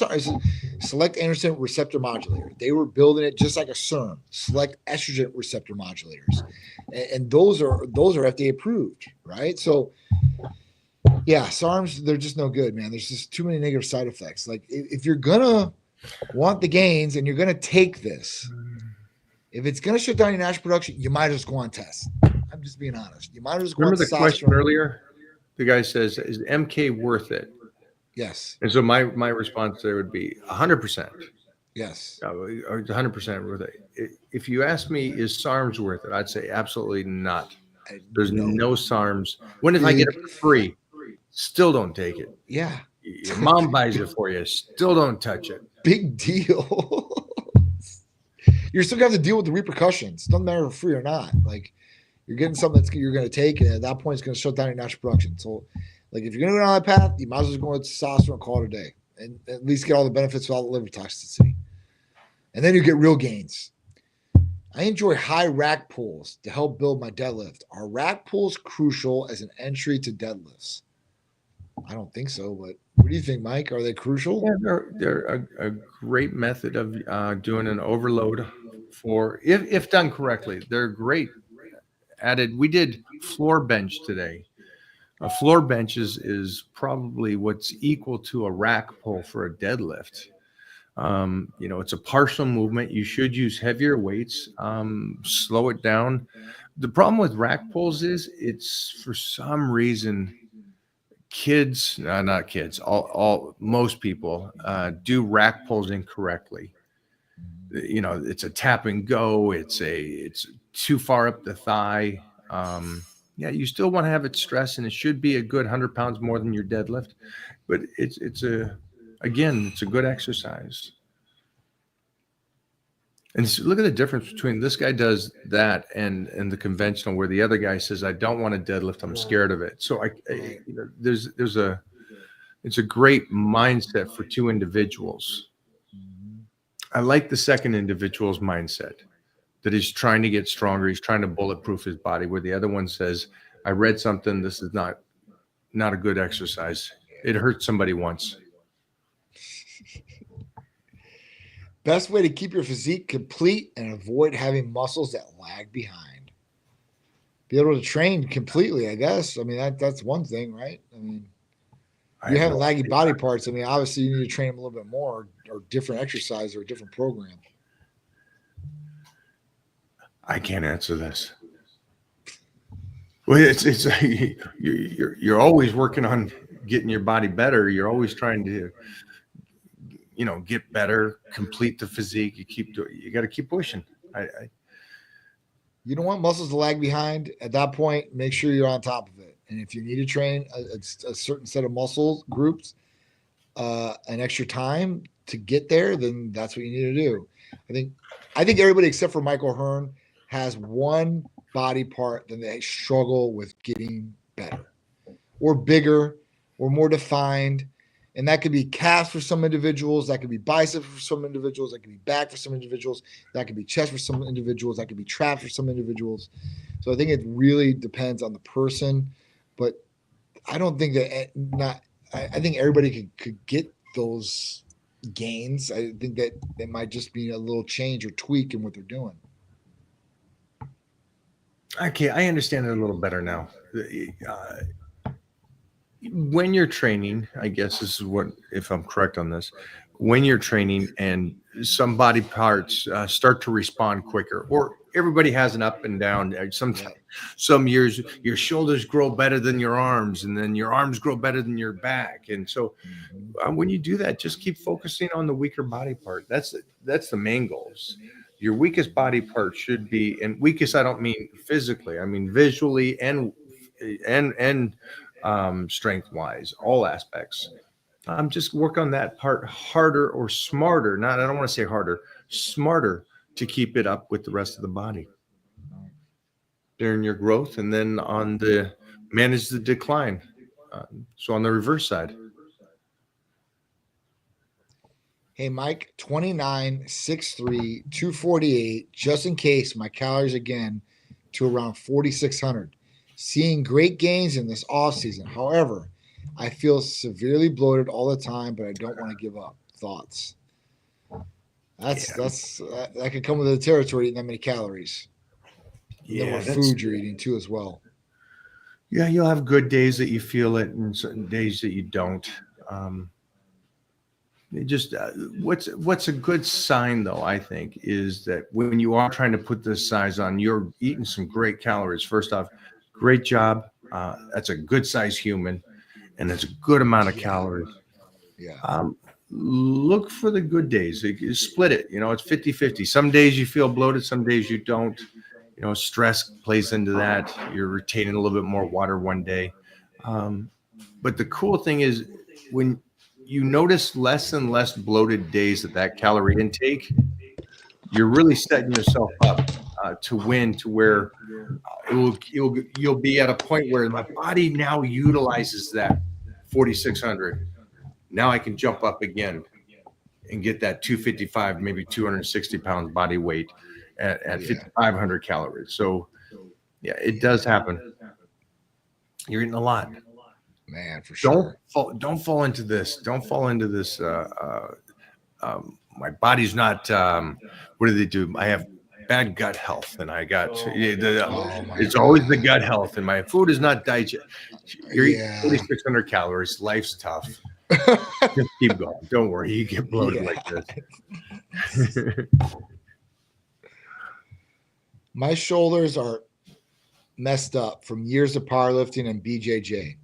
select androgen receptor modulator. They were building it just like a SERM, select estrogen receptor modulators. And those are FDA approved, right? So yeah, SARMs, they're just no good, man. There's just too many negative side effects. Like, if you're gonna want the gains and you're gonna take this, if it's going to shut down your natural production, you might as well go on test. I'm just being honest. You might as well go on test. Remember the question earlier? The guy says, is MK worth it? Yes. And so my response there would be 100%. Yes. 100% worth it. If you ask me, is SARMs worth it? I'd say absolutely not. There's no SARMs. When if I get it for free? Still don't take it. Yeah. Your mom buys it for you. Still don't touch it. Big deal. You're still going to have to deal with the repercussions. Doesn't matter if free or not. Like, you're getting something that you're going to take, and at that point, it's going to shut down your natural production. So, like, if you're going to go down that path, you might as well go with testosterone and call it a day, and at least get all the benefits without the liver toxicity. And then you get real gains. I enjoy high rack pulls to help build my deadlift. Are rack pulls crucial as an entry to deadlifts? I don't think so, but what do you think, Mike? Are they crucial? Yeah, they're a great method of doing an overload for if done correctly. They're great added. We did floor bench today. A floor bench is probably what's equal to a rack pull for a deadlift. It's a partial movement. You should use heavier weights, slow it down. The problem with rack pulls is it's for some reason kids, not kids, all most people do rack pulls incorrectly. It's a tap and go. It's too far up the thigh. Yeah, you still want to have it stressed, and it should be a good 100 pounds more than your deadlift, but it's a good exercise. And look at the difference between this guy does that and the conventional, where the other guy says, "I don't want to deadlift. I'm scared of it." So it's a great mindset for two individuals. I like the second individual's mindset that he's trying to get stronger. He's trying to bulletproof his body, where the other one says, "I read something. This is not a good exercise. It hurt somebody once." Best way to keep your physique complete and avoid having muscles that lag behind. Be able to train completely, I guess. I mean, that's one thing, right? I mean, you have laggy body parts. I mean, obviously you need to train them a little bit more, or different exercise, or a different program. I can't answer this. Well, it's you're always working on getting your body better. You're always trying to get better, complete the physique. You got to keep pushing. You don't want muscles to lag behind. At that point, make sure you're on top of it. And if you need to train a certain set of muscle groups, an extra time to get there, then that's what you need to do. I think everybody except for Michael Hearn has one body part that they struggle with getting better, or bigger, or more defined. And that could be calves for some individuals. That could be bicep for some individuals. That could be back for some individuals. That could be chest for some individuals. That could be traps for some individuals. So I think it really depends on the person. But I don't think that I think everybody could get those gains. I think that it might just be a little change or tweak in what they're doing. Okay, I understand it a little better now. When you're training, I guess this is what, if I'm correct on this, when you're training and some body parts start to respond quicker, or everybody has an up and down. Some years your shoulders grow better than your arms, and then your arms grow better than your back. And so when you do that, just keep focusing on the weaker body part. That's the main goals. Your weakest body part should be, and weakest, I don't mean physically, I mean visually and strength wise, all aspects. Just work on that part harder or smarter. I don't want to say harder, smarter, to keep it up with the rest of the body during your growth, and then manage the decline. So on the reverse side. Hey, Mike, 29, 6'3", 248, just in case my calories again to around 4,600. Seeing great gains in this off season. However, I feel severely bloated all the time, but I don't want to give up. Thoughts? That could come with the territory eating that many calories. Yeah, what food you're eating too as well. Yeah, you'll have good days that you feel it, and certain days that you don't. What's a good sign, though, I think, is that when you are trying to put this size on, you're eating some great calories. First off, great job. That's a good size human, and it's a good amount of calories. Yeah. Look for the good days. You split it. It's 50-50. Some days you feel bloated, some days you don't. Stress plays into that. You're retaining a little bit more water one day. But the cool thing is, when you notice less and less bloated days at that calorie intake, you're really setting yourself up to win, to where you'll be at a point where my body now utilizes that 4,600. Now I can jump up again and get that 255, maybe 260 pounds body weight at 5,500 calories. So yeah, it does happen. You're eating a lot. Man, for sure. Don't fall into this. Don't fall into this. My body's not. What do they do? I have bad gut health, and I got. Oh my It's always the God. gut health, and my food is not digest. You're eating Yeah. 4,600 calories. Life's tough. Just keep going. Don't worry. You get bloated Yeah. like this. My shoulders are messed up from years of powerlifting and BJJ.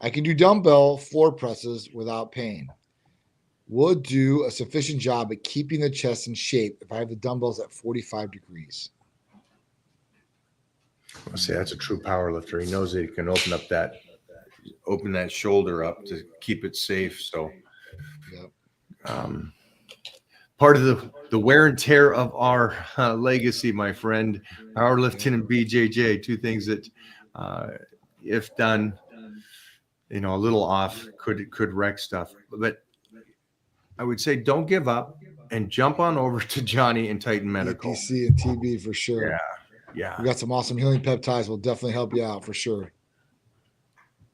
I can do dumbbell floor presses without pain. Will it do a sufficient job at keeping the chest in shape if I have the dumbbells at 45 degrees? Well, see, that's a true power lifter. He knows that he can open that shoulder up to keep it safe. So, Yep. part of the wear and tear of our legacy, my friend, powerlifting and BJJ, two things that, if done, a little off, could wreck stuff. But I would say don't give up and jump on over to Johnny and Titan Medical. EPC and TB for sure. Yeah. We got some awesome healing peptides. We'll definitely help you out for sure.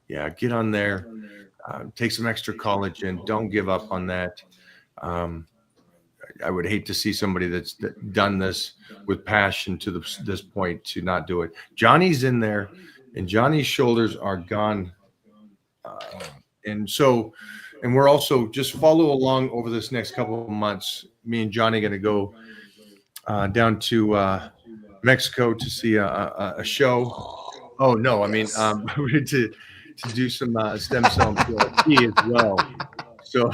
Yeah, get on there. Take some extra collagen. Don't give up on that. I would hate to see somebody that's done this with passion to this point to not do it. Johnny's in there, and Johnny's shoulders are gone. And we're also just follow along over this next couple of months. Me and Johnny going to go down to Mexico to see a show. Oh no, I mean to do some stem cell therapy as well. So,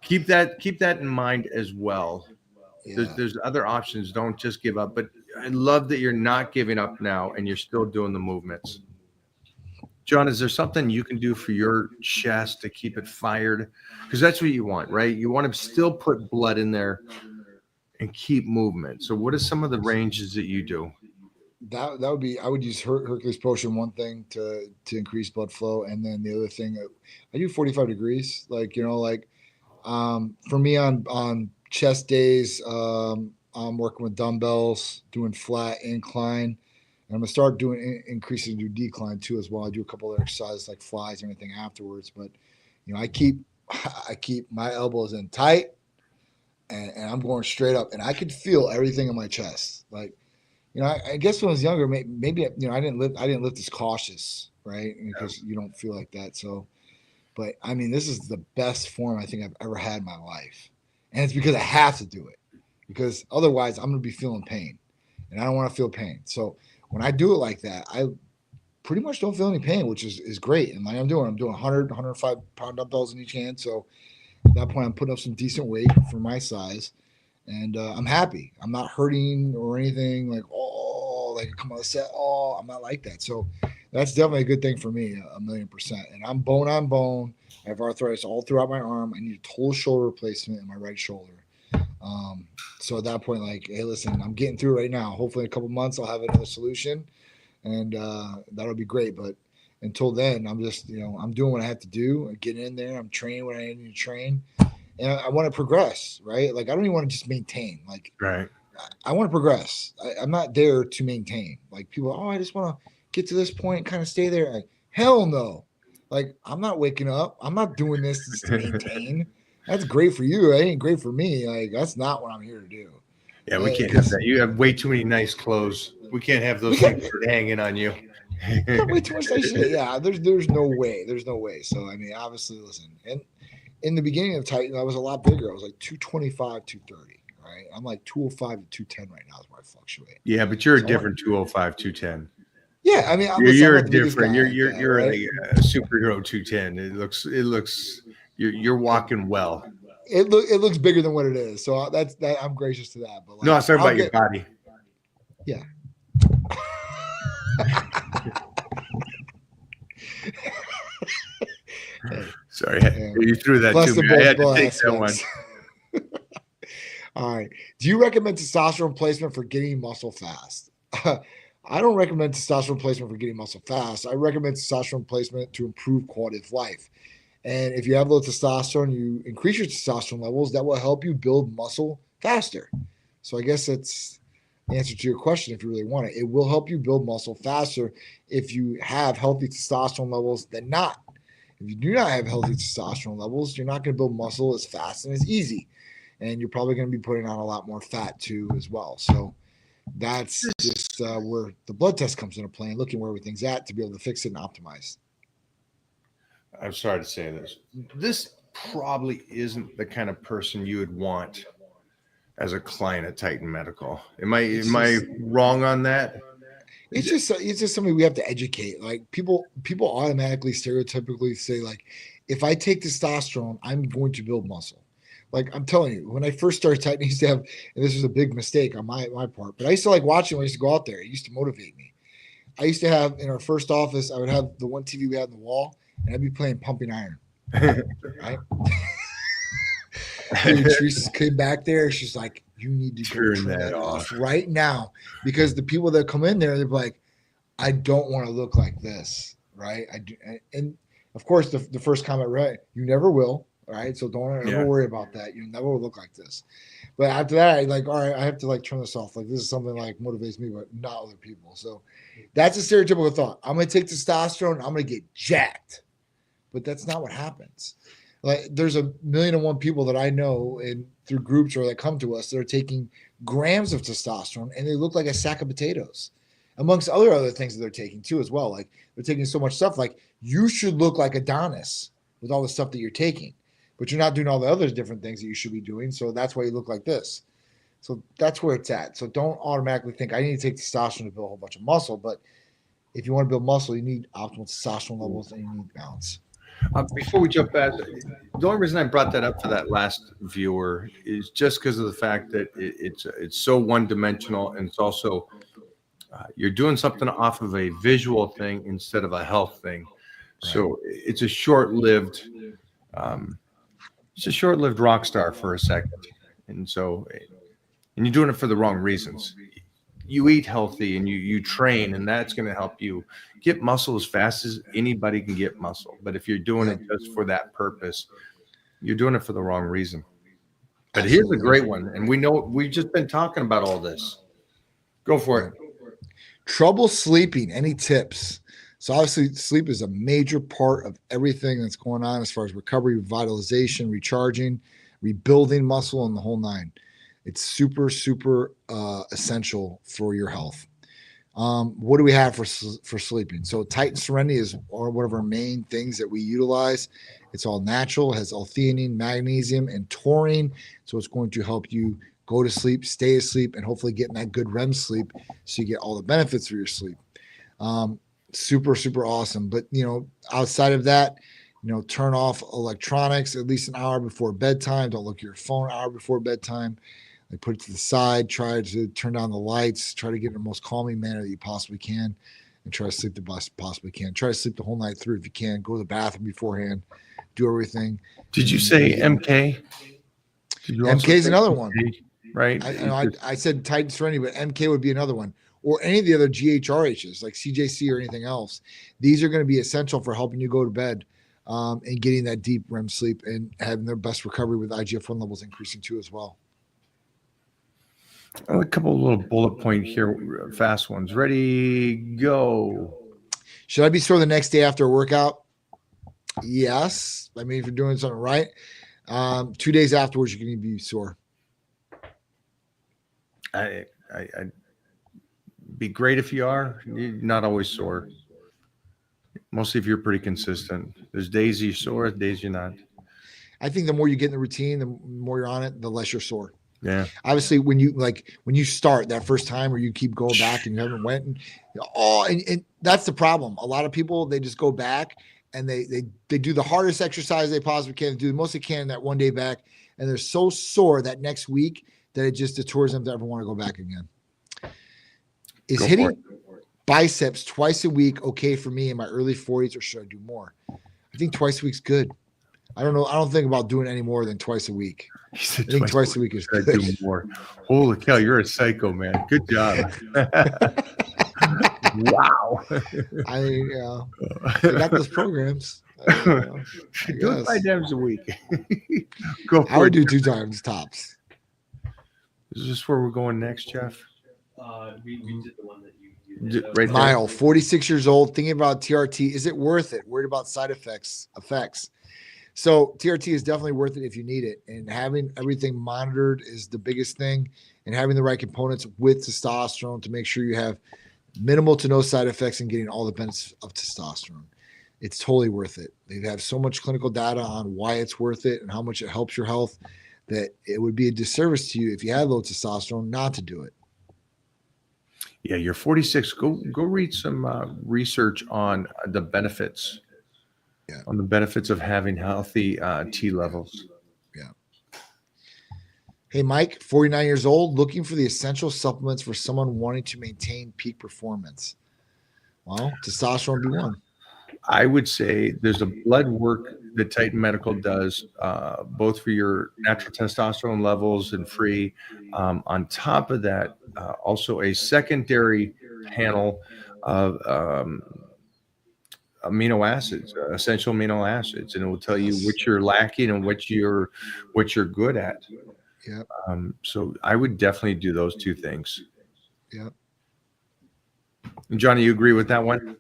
keep that in mind as well. Yeah. There's other options. Don't just give up. But I love that you're not giving up now and you're still doing the movements. John, is there something you can do for your chest to keep it fired? Because that's what you want, right? You want to still put blood in there and keep movement. So what are some of the ranges that you do? That would be, I would use Hercules Potion, one thing to increase blood flow, and then the other thing, I do 45 degrees. For me on chest days, I'm working with dumbbells, doing flat incline, and I'm gonna start doing increasing to decline too as well. I do a couple of exercises like flies and everything afterwards, but I keep my elbows in tight, and I'm going straight up, and I could feel everything in my chest, like. I guess when I was younger, maybe I didn't live as cautious, right? Because you don't feel like that. So, but I mean, this is the best form I think I've ever had in my life, and it's because I have to do it, because otherwise I'm gonna be feeling pain, and I don't want to feel pain. So when I do it like that, I pretty much don't feel any pain, which is great. And like I'm doing 100, 105 pound dumbbells in each hand. So at that point, I'm putting up some decent weight for my size. And I'm happy. I'm not hurting or anything like, like I come on the set. I'm not like that. So that's definitely a good thing for me, 1,000,000%. And I'm bone on bone. I have arthritis all throughout my arm. I need a total shoulder replacement in my right shoulder. So at that point, like, hey, listen, I'm getting through right now. Hopefully in a couple months, I'll have another solution, and that'll be great. But until then, I'm just, I'm doing what I have to do. I'm getting in there. I'm training when I need to train. And I want to progress, right? Like, I don't even want to just maintain. Like, right. I want to progress. I'm not there to maintain. Like, people, I just want to get to this point and kind of stay there. Like, hell no. Like, I'm not waking up. I'm not doing this just to maintain. That's great for you. It ain't great for me. Like, that's not what I'm here to do. Yeah, we can't have that. You have way too many nice clothes. We can't have those things hanging on you. Way too much nice shit. Yeah, there's no way. There's no way. So, I mean, obviously, listen, and in the beginning of Titan, I was a lot bigger. I was like 225, 230, right? I'm like 205 to 210 right now is where I fluctuate. Yeah, but you're a different 205, 210. Yeah, I mean, you're different. You're right? a superhero 210. It looks. You're walking well. It looks bigger than what it is. So that's that. I'm gracious to that. But like, no, I'm talking about your body. Yeah. Sorry, you threw that to me. I had to take that one. All right. Do you recommend testosterone replacement for getting muscle fast? I don't recommend testosterone replacement for getting muscle fast. I recommend testosterone replacement to improve quality of life. And if you have low testosterone, you increase your testosterone levels. That will help you build muscle faster. So I guess it's answer to your question if you really want it. It will help you build muscle faster if you have healthy testosterone levels than not. If you do not have healthy testosterone levels, you're not going to build muscle as fast and as easy. And you're probably going to be putting on a lot more fat too as well. So that's just where the blood test comes into play and looking where everything's at to be able to fix it and optimize. I'm sorry to say this. This probably isn't the kind of person you would want as a client at Titan Medical. Am I wrong on that? It's just something we have to educate. Like people automatically stereotypically say, like, if I take testosterone, I'm going to build muscle. Like, I'm telling you, when I first started Titan, I used to have, and this was a big mistake on my part, but I used to like watching when I used to go out there. It used to motivate me. I used to have in our first office, I would have the one TV we had on the wall, and I'd be playing Pumping Iron. Right? Teresa came back there. She's like, you need to turn that off right now, because the people that come in there, they're like, I don't want to look like this, right? I do, and of course, the first comment, right? You never will, right? So don't ever worry about that. You never will look like this. But after that, I like, all right, I have to like turn this off. Like, this is something like motivates me, but not other people. So that's a stereotypical thought. I'm gonna take testosterone. I'm gonna get jacked, but that's not what happens. Like, there's 1,000,001 people that I know and through groups or that come to us that are taking grams of testosterone and they look like a sack of potatoes, amongst other things that they're taking too as well. Like, they're taking so much stuff. Like, you should look like Adonis with all the stuff that you're taking, but you're not doing all the other different things that you should be doing. So that's why you look like this. So that's where it's at. So don't automatically think I need to take testosterone to build a whole bunch of muscle. But if you want to build muscle, you need optimal testosterone levels and you need balance. Before we jump back, the only reason I brought that up for that last viewer is just because of the fact that it's so one-dimensional, and it's also you're doing something off of a visual thing instead of a health thing. Right. So it's a short-lived rock star for a second, and you're doing it for the wrong reasons. You eat healthy and you train, and that's going to help you get muscle as fast as anybody can get muscle. But if you're doing it just for that purpose, you're doing it for the wrong reason. But here's a great one. And we know we've just been talking about all this. Go for it. Trouble sleeping. Any tips? So obviously sleep is a major part of everything that's going on as far as recovery, revitalization, recharging, rebuilding muscle, and the whole nine. It's super, super essential for your health. What do we have for sleeping? So Titan Serenity is one of our main things that we utilize. It's all natural, has L-theanine, magnesium, and taurine. So it's going to help you go to sleep, stay asleep, and hopefully get in that good REM sleep so you get all the benefits for your sleep. Super, super awesome. But, outside of that, turn off electronics at least an hour before bedtime. Don't look at your phone an hour before bedtime. Like, put it to the side, try to turn down the lights, try to get in the most calming manner that you possibly can, and try to sleep the best you possibly can. Try to sleep the whole night through if you can. Go to the bathroom beforehand, do everything. Did you say MK? MK is another one. Right? I said Titan Serenity, but MK would be another one. Or any of the other GHRHs like CJC or anything else. These are going to be essential for helping you go to bed and getting that deep REM sleep and having their best recovery with IGF-1 levels increasing too as well. A couple of little bullet point here, fast ones. Ready, go. Should I be sore the next day after a workout? Yes. I mean, if you're doing something right. 2 days afterwards, you're going to be sore. I'd be great if you are. You're not always sore. Mostly if you're pretty consistent. There's days you're sore, days you're not. I think the more you get in the routine, the more you're on it, the less you're sore. Yeah. Obviously, when you start that first time, or you keep going back and you haven't went, and that's the problem. A lot of people, they just go back and they do the hardest exercise they possibly can, do the most they can that one day back, and they're so sore that next week that it just detours them to ever want to go back again. Is hitting biceps twice a week okay for me in my early 40s, or should I do more? I think twice a week's good. I don't know. I don't think about doing any more than twice a week. I think twice a week is good. Do more. Holy cow, you're a psycho, man. Good job. Wow. I got those programs. Do it 5 times a week. Go for I would do 2 times tops. Is this where we're going next, Jeff? We did the one that you D- did. right there. Mile, 46 years old, thinking about TRT. Is it worth it? Worried about side effects. So TRT is definitely worth it if you need it. And having everything monitored is the biggest thing. And having the right components with testosterone to make sure you have minimal to no side effects and getting all the benefits of testosterone. It's totally worth it. They have so much clinical data on why it's worth it and how much it helps your health that it would be a disservice to you if you had low testosterone not to do it. Yeah, you're 46. Go read some research on the benefits. Yeah. On the benefits of having healthy T levels. Hey, Mike, 49 years old, looking for the essential supplements for someone wanting to maintain peak performance. Well, testosterone would be one. I would say there's a blood work that Titan Medical does, both for your natural testosterone levels and free. On top of that, also a secondary panel of amino acids, essential amino acids, and it will tell you what you're lacking and what you're good at. Yep. So I would definitely do those two things. Yep. And Johnny, you agree with that one?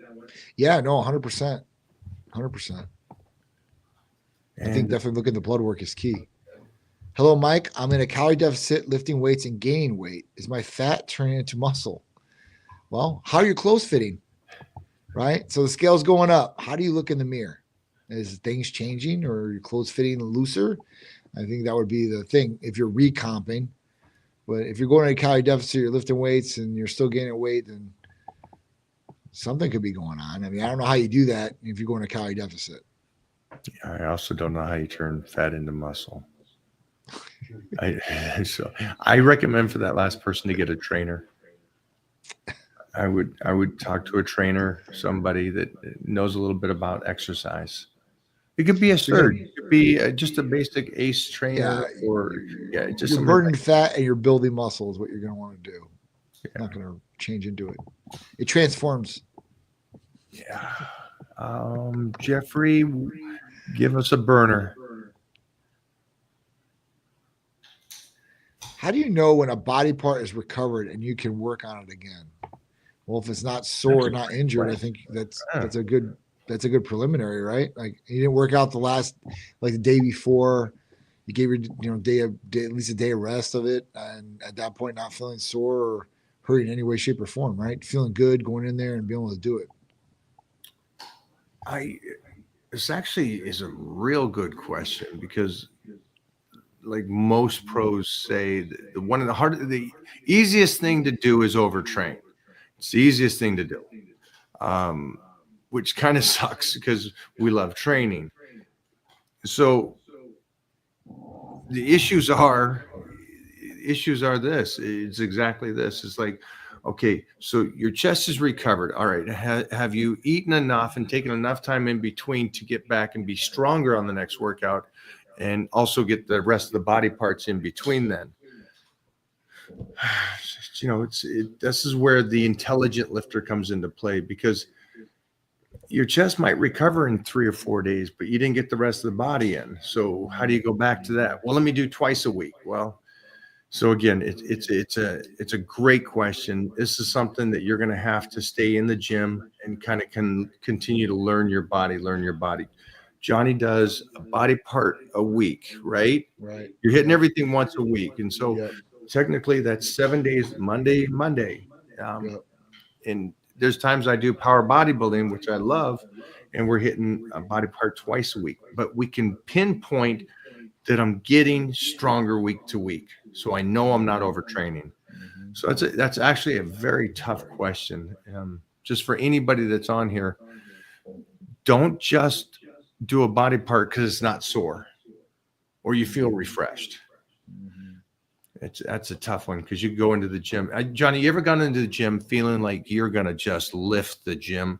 Yeah, no, 100%. 100%. I think definitely looking at the blood work is key. Hello, Mike. I'm in a calorie deficit, lifting weights and gaining weight. Is my fat turning into muscle? Well, how are your clothes fitting? Right? So the scale's going up. How do you look in the mirror? Is things changing or are your clothes fitting looser? I think that would be the thing if you're recomping. But if you're going to a calorie deficit, you're lifting weights and you're still gaining weight, then something could be going on. I mean, I don't know how you do that if you're going to a calorie deficit. I also don't know how you turn fat into muscle. So I recommend for that last person to get a trainer. I would talk to a trainer, somebody that knows a little bit about exercise. It could be a surge. It could be just a basic ACE trainer, just you're burning fat and you're building muscle is what you're going to want to do. Yeah. Not going to change into it. It transforms. Yeah. Jeffrey, give us a burner. How do you know when a body part is recovered and you can work on it again? Well, if it's not sore, not injured, I think that's a good preliminary, right? Like you didn't work out the day before. You gave your at least a day of rest of it, and at that point, not feeling sore or hurt in any way, shape, or form, right? Feeling good, going in there and being able to do it. This actually is a real good question because, like most pros say, the easiest thing to do is overtrain. It's the easiest thing to do, which kind of sucks because we love training. So the issues are this. It's exactly this. It's like, okay, so your chest is recovered. All right. Have you eaten enough and taken enough time in between to get back and be stronger on the next workout and also get the rest of the body parts in between then? This is where the intelligent lifter comes into play because your chest might recover in 3 or 4 days, but you didn't get the rest of the body in. So how do you go back to that? Well, let me do twice a week. Well, so again, it's a great question. This is something that you're going to have to stay in the gym and kind of continue to learn your body. Johnny does a body part a week, right? Right. You're hitting everything once a week. And so technically that's 7 days, Monday. And there's times I do power bodybuilding, which I love, and we're hitting a body part twice a week, but we can pinpoint that I'm getting stronger week to week. So I know I'm not overtraining. So that's actually a very tough question. Just for anybody that's on here, don't just do a body part because it's not sore or you feel refreshed. That's a tough one because you go into the gym. Johnny, you ever gone into the gym feeling like you're going to just lift the gym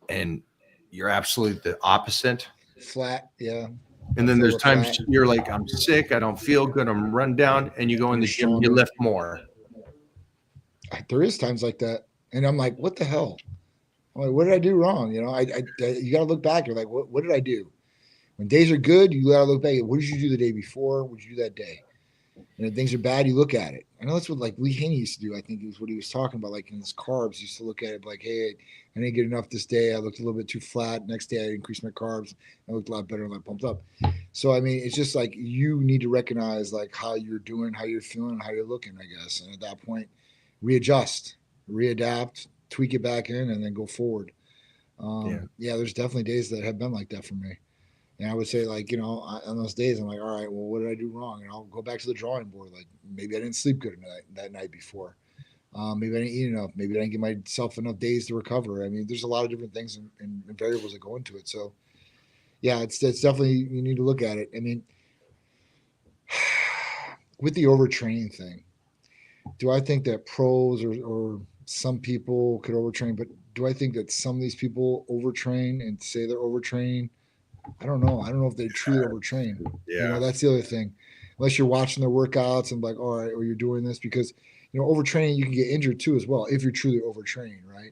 and you're absolutely the opposite? Flat, yeah. And then there's times you're like, I'm sick, I don't feel good, I'm run down, and you go in the gym, you lift more. There is times like that. And I'm like, what the hell? I'm like, what did I do wrong? You got to look back. You're like, what did I do? When days are good, you got to look back. What did you do the day before? What did you do that day? And if things are bad, you look at it. I know that's what like Lee Haney used to do. I think is what he was talking about, like in his carbs. He used to look at it like, hey, I didn't get enough this day. I looked a little bit too flat. Next day, I increased my carbs. I looked a lot better and I pumped up. So I mean, it's just like you need to recognize like how you're doing, how you're feeling, how you're looking, I guess. And at that point, readjust, readapt, tweak it back in, and then go forward. Yeah, there's definitely days that have been like that for me. And I would say, like, on those days, I'm like, all right, well, what did I do wrong? And I'll go back to the drawing board. Like, maybe I didn't sleep good that night before. Maybe I didn't eat enough. Maybe I didn't give myself enough days to recover. I mean, there's a lot of different things and variables that go into it. So, yeah, it's definitely, you need to look at it. I mean, with the overtraining thing, do I think that pros or some people could overtrain? But do I think that some of these people overtrain and say they're overtraining? I don't know. I don't know if they truly overtrain. Yeah. That's the other thing. Unless you're watching their workouts and like, all right, or you're doing this because overtraining, you can get injured too as well if you're truly overtraining, right?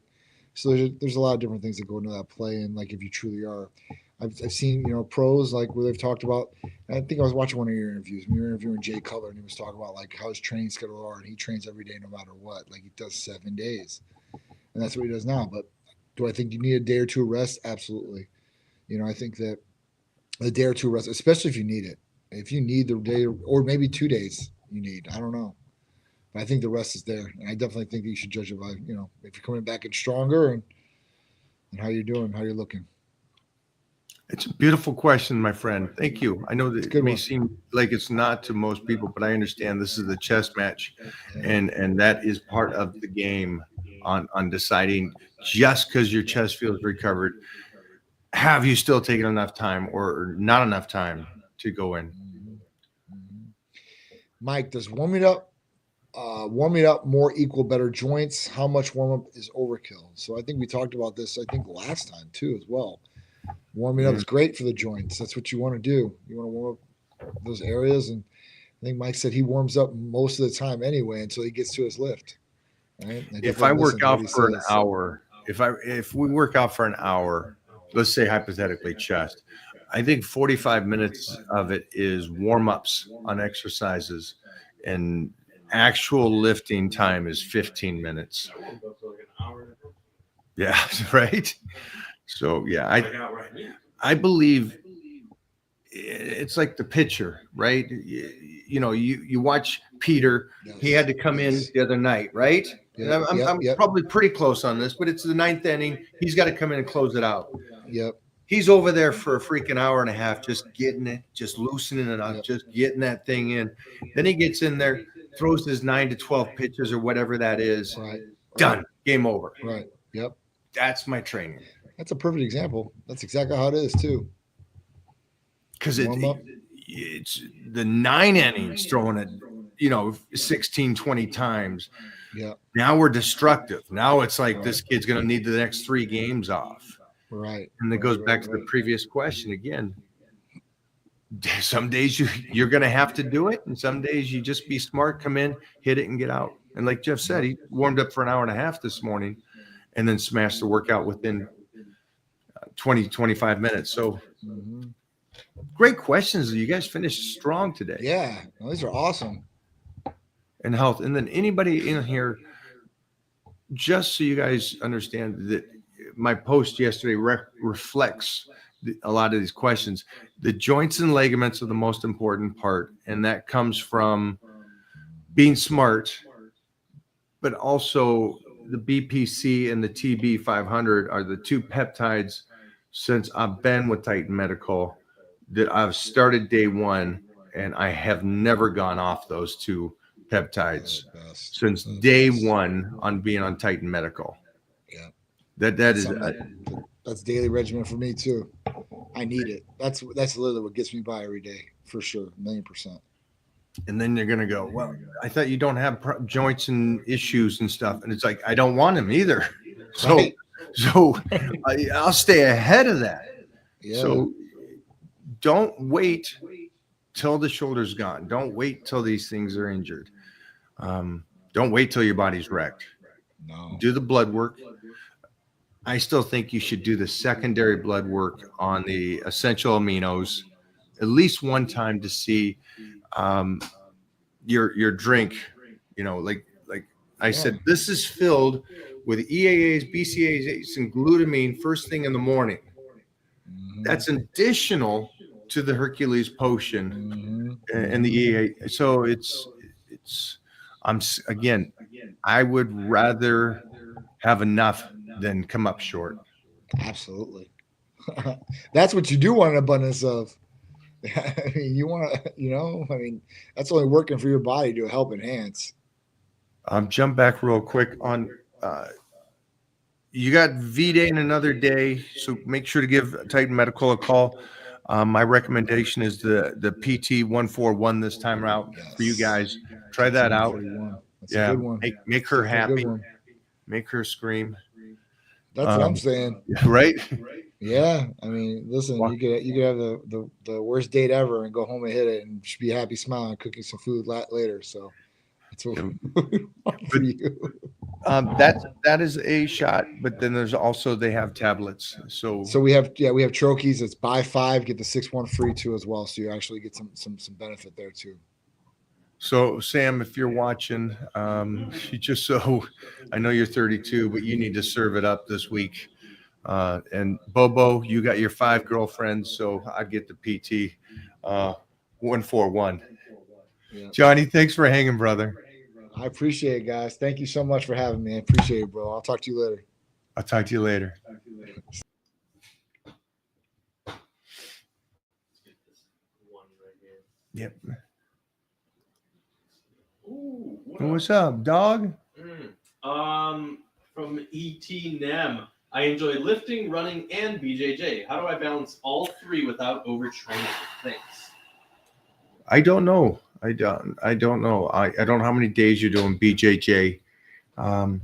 So there's a lot of different things that go into that play, and like if you truly are, I've seen pros like where they've talked about. I think I was watching one of your interviews. You were interviewing Jay Cutler, and he was talking about like how his training schedule are, and he trains every day no matter what. Like he does 7 days, and that's what he does now. But do I think you need a day or two of rest? Absolutely. I think that a day or two rest, especially if you need it. If you need the day or maybe 2 days you need, I don't know. But I think the rest is there. And I definitely think that you should judge it by, if you're coming back in stronger and how you're doing, how you're looking. It's a beautiful question, my friend. Thank you. I know that it may one. seem like it's not to most people, but I understand this is the chess match, and that is part of the game on deciding just because your chest feels recovered, have you still taken enough time or not enough time to go in? Mike, does warming up more equal better joints? How much warm up is overkill? So I think we talked about this, I think last time too, as well. Warming up is great for the joints. That's what you want to do. You want to warm up those areas. And I think Mike said he warms up most of the time anyway until he gets to his lift. Right? If I work out for an hour, if we work out for an hour, let's say hypothetically chest, I think 45 minutes of it is warm-ups on exercises, and actual lifting time is 15 minutes. Yeah, right. So yeah, I believe it's like the pitcher, right? You watch Peter. He had to come in the other night, right? Yep, I'm probably pretty close on this, but it's the 9th inning. He's got to come in and close it out. Yep. He's over there for a freaking hour and a half, just getting it, just loosening it up, just getting that thing in. Then he gets in there, throws his 9 to 12 pitches or whatever that is. Right. Done. Game over. Right. Yep. That's my training. That's a perfect example. That's exactly how it is too. Because it's the 9 innings throwing it, 16, 20 times. Yeah. Now we're destructive. Now it's like this kid's going to need the next 3 games off. Right. And it goes back to the previous question again. Some days you're going to have to do it, and some days you just be smart, come in, hit it, and get out. And like Jeff said, he warmed up for an hour and a half this morning and then smashed the workout within 20, 25 minutes. So great questions. You guys finished strong today. Yeah. Well, these are awesome. And health. And then anybody in here, just so you guys understand that my post yesterday reflects a lot of these questions. The joints and ligaments are the most important part, and that comes from being smart, but also the BPC and the TB500 are the 2 peptides since I've been with Titan Medical that I've started day 1, and I have never gone off those 2 peptides since day 1 on being on Titan Medical. Yeah. That's daily regimen for me too. I need it. That's literally what gets me by every day for sure, 1,000,000%. And then you're gonna go, well, I thought you don't have joints and issues and stuff, and it's like I don't want them either. So, Right. I'll stay ahead of that. Yeah. So don't wait till the shoulder's gone. Don't wait till these things are injured. Don't wait till your body's wrecked. No. Do the blood work. I still think you should do the secondary blood work on the essential aminos at least one time to see your drink, like I Yeah. said, this is filled with EAAs, BCAAs, and glutamine first thing in the morning. Mhm. That's additional to the Hercules potion and the EAA. So again, I would rather have enough than come up short. Absolutely. That's what you do want an abundance of. I mean, you want to, I mean, that's only working for your body to help enhance. Jump back real quick on. You got V-Day in another day, so make sure to give Titan Medical a call. My recommendation is the PT 141 this time out for you guys. Try that out. 41. That's a Yeah, good one. make her Definitely a good happy, one. make her scream. That's what I'm saying. Right? Yeah, I mean, listen, Well- you could have the worst date ever and go home and hit it and be happy, smiling, cooking some food later. So that's what we want for you. That is a shot, but then there's also they have tablets. So So we have trochees. It's buy 5, get the 6 1 free too as well. So you actually get some benefit there too. So Sam, if you're watching, you just so I know you're 32, but you need to serve it up this week. And Bobo, you got your 5 girlfriends, so I get the PT 141. Yeah. Johnny, thanks for hanging, brother. I appreciate it, guys. Thank you so much for having me. I appreciate it, bro. I'll talk to you later. I'll talk to you later. One right here. Yep. Ooh, What's up, dog? From ET Nem. I enjoy lifting, running, and BJJ. How do I balance all 3 without overtraining? Thanks. I don't know. I don't know. I don't know how many days you're doing BJJ. I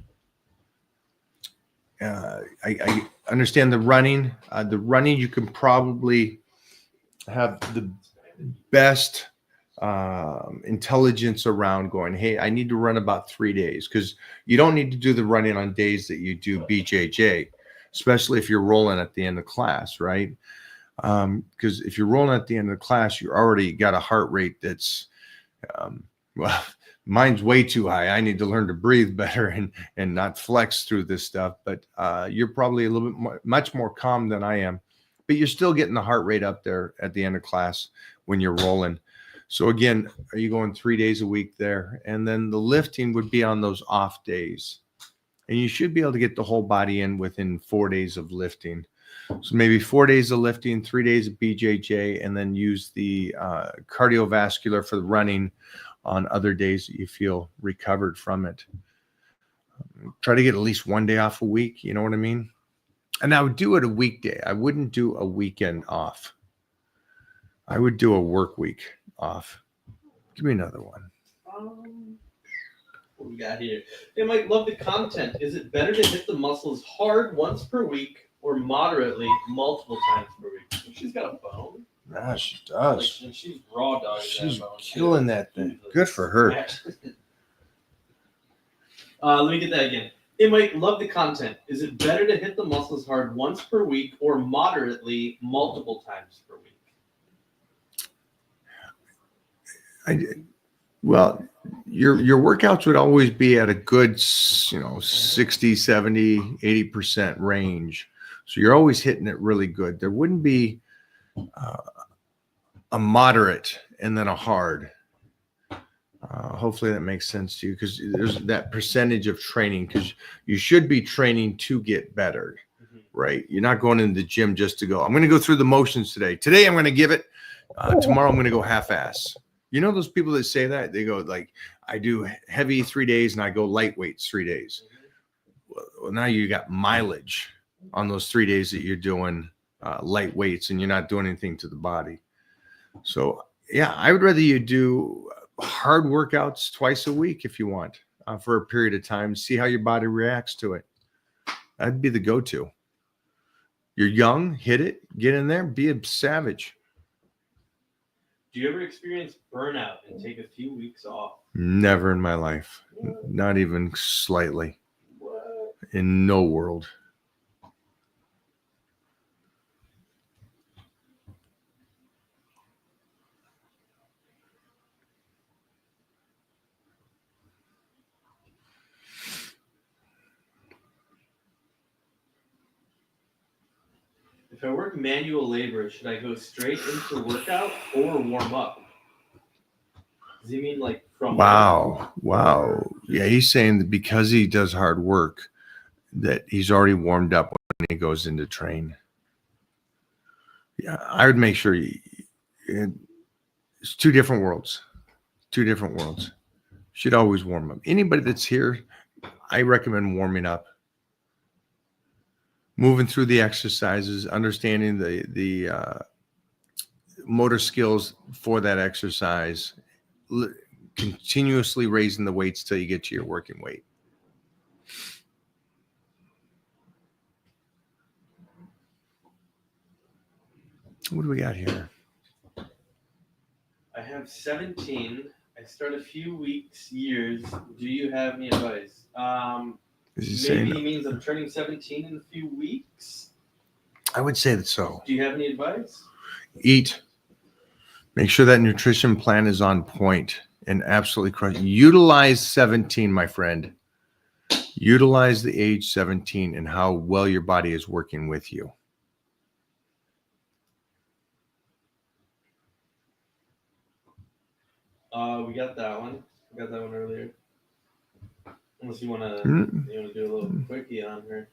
understand the running. The running, you can probably have the best intelligence around going, hey, I need to run about 3 days, because you don't need to do the running on days that you do BJJ, especially if you're rolling at the end of class, right? Because if you're rolling at the end of the class, you already got a heart rate that's well, mine's way too high. I need to learn to breathe better and not flex through this stuff. But you're probably a little bit much more calm than I am. But you're still getting the heart rate up there at the end of class when you're rolling. So again, are you going 3 days a week there? And then the lifting would be on those off days. And you should be able to get the whole body in within 4 days of lifting. So maybe 4 days of lifting, 3 days of BJJ, and then use the cardiovascular for the running on other days that you feel recovered from it. Try to get at least 1 day off a week. You know what I mean? And I would do it a weekday. I wouldn't do a weekend off. I would do a work week off. Give me another one. What we got here? They might love the content. Is it better to hit the muscles hard once per week or moderately multiple times per week? And she's got a bone. Ah, she does. And she's raw dogging She's that bone. killing that thing. Good for her. Let me get that again. They might love the content. Is it better to hit the muscles hard once per week or moderately multiple times per week? Well, your workouts would always be at a good, 60, 70, 80% range. So you're always hitting it really good. There wouldn't be a moderate and then a hard. Hopefully that makes sense to you, because there's that percentage of training, because you should be training to get better, right? You're not going into the gym just to go, I'm going to go through the motions today. Today I'm going to give it. Tomorrow I'm going to go half-ass. You know those people that say that? They go like, I do heavy 3 days and I go light weights 3 days. Well, now you got mileage on those 3 days that you're doing light weights and you're not doing anything to the body. So yeah, I would rather you do hard workouts twice a week if you want, for a period of time. See how your body reacts to it. That'd be the go-to. You're young, hit it, get in there, be a savage. Do you ever experience burnout and take a few weeks off? Never in my life. Not even slightly. What? In no world. If I work manual labor, should I go straight into workout or warm up? Does he mean like from Wow. Yeah, he's saying that because he does hard work, that he's already warmed up when he goes into train. Yeah, I would make sure it's two different worlds. Two different worlds. Should always warm up. Anybody that's here, I recommend warming up. Moving through the exercises, understanding the motor skills for that exercise, continuously raising the weights till you get to your working weight. What do we got here? I have 17. I start a few years. Do you have any advice? Is he Maybe saying? he means I'm turning 17 in a few weeks. I would say that so. Do you have any advice? Eat. Make sure that nutrition plan is on point and absolutely crush. Utilize 17, my friend. Utilize the age 17 and how well your body is working with you. We got that one. We got that one earlier. Unless you wanna Mm. do a little quickie on her.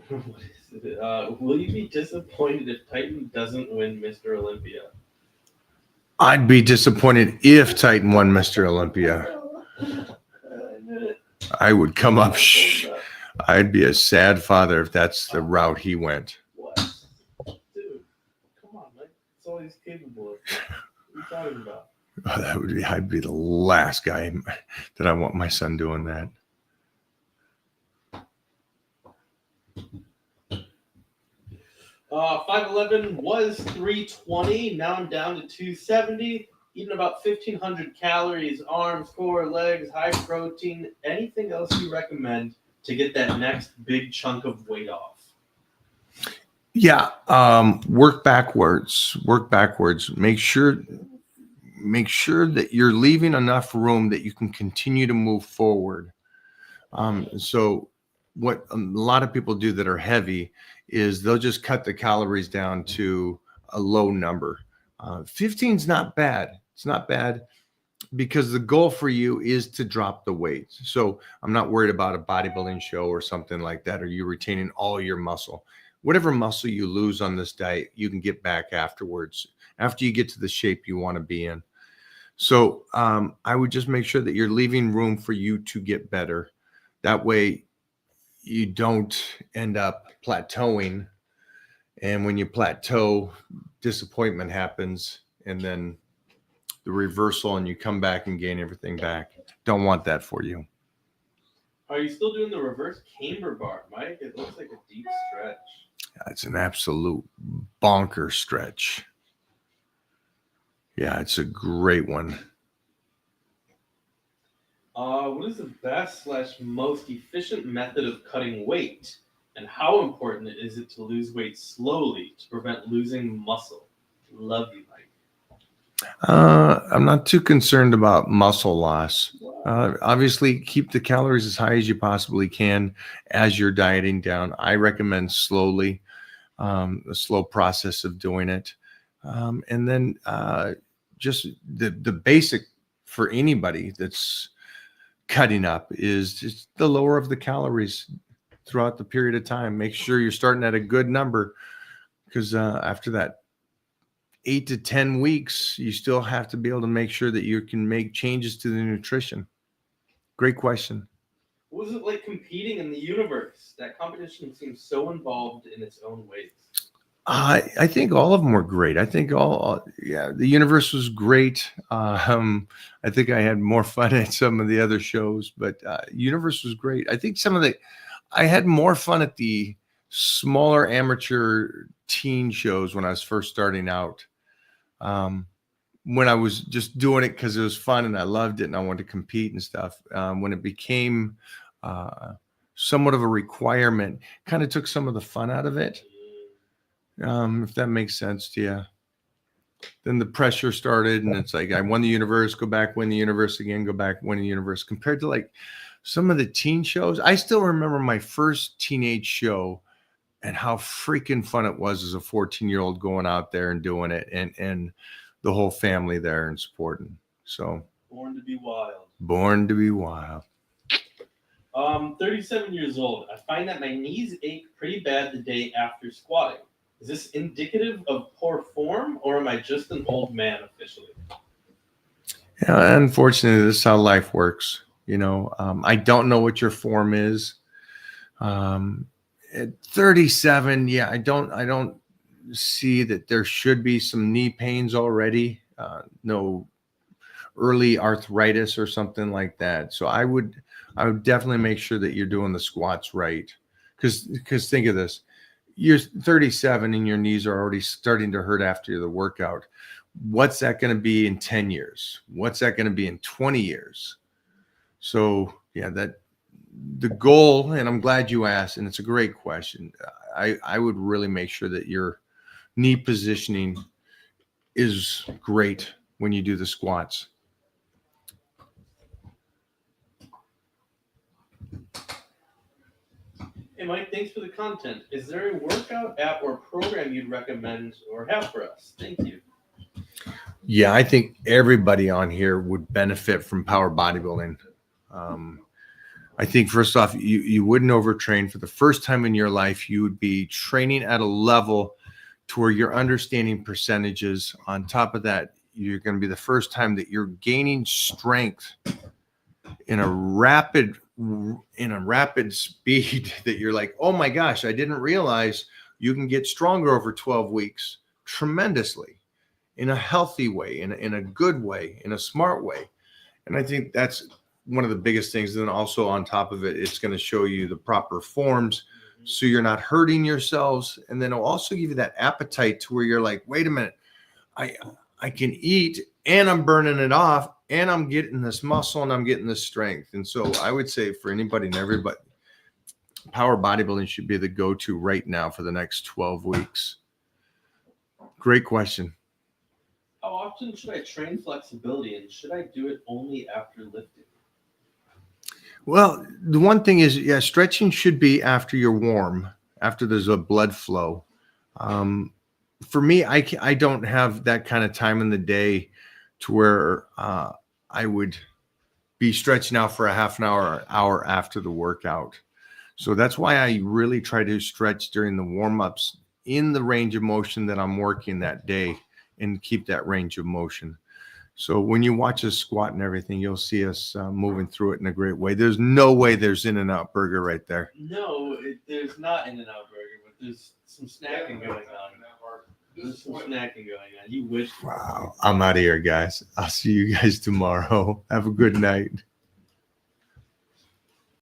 What is it? Will you be disappointed if Titan doesn't win Mr. Olympia? I'd be disappointed if Titan won Mr. Olympia. I would come up. I'd be a sad father if that's the route he went. What? Dude, come on, Mike. That's all he's capable of. What are you talking about? Oh, that would be. I'd be the last guy that I want my son doing that. 5'11" was 320. Now I'm down to 270. Eating about 1,500 calories, arms, core, legs, high protein. Anything else you recommend to get that next big chunk of weight off? Yeah, work backwards. Make sure that you're leaving enough room that you can continue to move forward. So what a lot of people do that are heavy is they'll just cut the calories down to a low number. 15 is not bad. It's not bad because the goal for you is to drop the weight. So I'm not worried about a bodybuilding show or something like that, or you retaining all your muscle. Whatever muscle you lose on this diet, you can get back afterwards, after you get to the shape you want to be in. So I would just make sure that you're leaving room for you to get better. That way you don't end up plateauing. And when you plateau, disappointment happens, and then the reversal, and you come back and gain everything back. Don't want that for you. Are you still doing the reverse camber bar, Mike? It looks like a deep stretch. It's an absolute bonker stretch. Yeah, it's a great one. What is the best / most efficient method of cutting weight? And how important is it to lose weight slowly to prevent losing muscle? Love you, Mike. I'm not too concerned about muscle loss. Obviously, keep the calories as high as you possibly can as you're dieting down. I recommend slowly, a slow process of doing it. And then just the basic for anybody that's cutting up is just the lower of the calories throughout the period of time. Make sure you're starting at a good number, because after that 8 to 10 weeks, you still have to be able to make sure that you can make changes to the nutrition. Great question. What was it like competing in the universe? That competition seems so involved in its own ways. I think all of them were great. I think the universe was great. I think I had more fun at some of the other shows, but universe was great. I think I had more fun at the smaller amateur teen shows when I was first starting out. When I was just doing it because it was fun and I loved it and I wanted to compete and stuff. When it became somewhat of a requirement, kind of took some of the fun out of it. If that makes sense to you. Then the pressure started, and it's like I won the universe, go back, win the universe again, go back, win the universe. Compared to like some of the teen shows, I still remember my first teenage show. and how freaking fun it was as a 14-year-old going out there and doing it, and the whole family there and supporting. So Born to be wild. born to be wild. 37 years old. I find that my knees ache pretty bad the day after squatting. Is this indicative of poor form, or am I just an old man officially? Yeah, unfortunately, this is how life works. I don't know what your form is. At 37, yeah, I don't see that there should be some knee pains already. No early arthritis or something like that. So I would definitely make sure that you're doing the squats right. Because think of this, you're 37 and your knees are already starting to hurt after the workout. What's that going to be in 10 years? What's that going to be in 20 years? So yeah, that the goal, and I'm glad you asked, and it's a great question. I would really make sure that your knee positioning is great when you do the squats. Hey Mike, thanks for the content. Is there a workout app or program you'd recommend or have for us? Thank you. Yeah, I think everybody on here would benefit from power bodybuilding. I think first off, you wouldn't overtrain. For the first time in your life, you would be training at a level to where you're understanding percentages. On top of that, you're going to be the first time that you're gaining strength in a rapid speed that you're like, oh my gosh, I didn't realize you can get stronger over 12 weeks tremendously, in a healthy way, in a good way, in a smart way. And I think that's one of the biggest things. And then also on top of it, it's going to show you the proper forms so you're not hurting yourselves. And then it'll also give you that appetite to where you're like, wait a minute, I can eat and I'm burning it off and I'm getting this muscle and I'm getting this strength. And so I would say for anybody and everybody, power bodybuilding should be the go-to right now for the next 12 weeks. Great question. How often should I train flexibility, and should I do it only after lifting? Well, the one thing is, yeah, stretching should be after you're warm, after there's a blood flow. For me, I don't have that kind of time in the day to where I would be stretching out for a half an hour or hour after the workout. So that's why I really try to stretch during the warm-ups in the range of motion that I'm working that day and keep that range of motion. So when you watch us squat and everything, you'll see us moving through it in a great way. There's no way there's In-N-Out Burger right there. No, there's not In-N-Out Burger, but there's some snacking going on. There's some snacking going on. You wish. Wow. I'm out of here, guys. I'll see you guys tomorrow. Have a good night.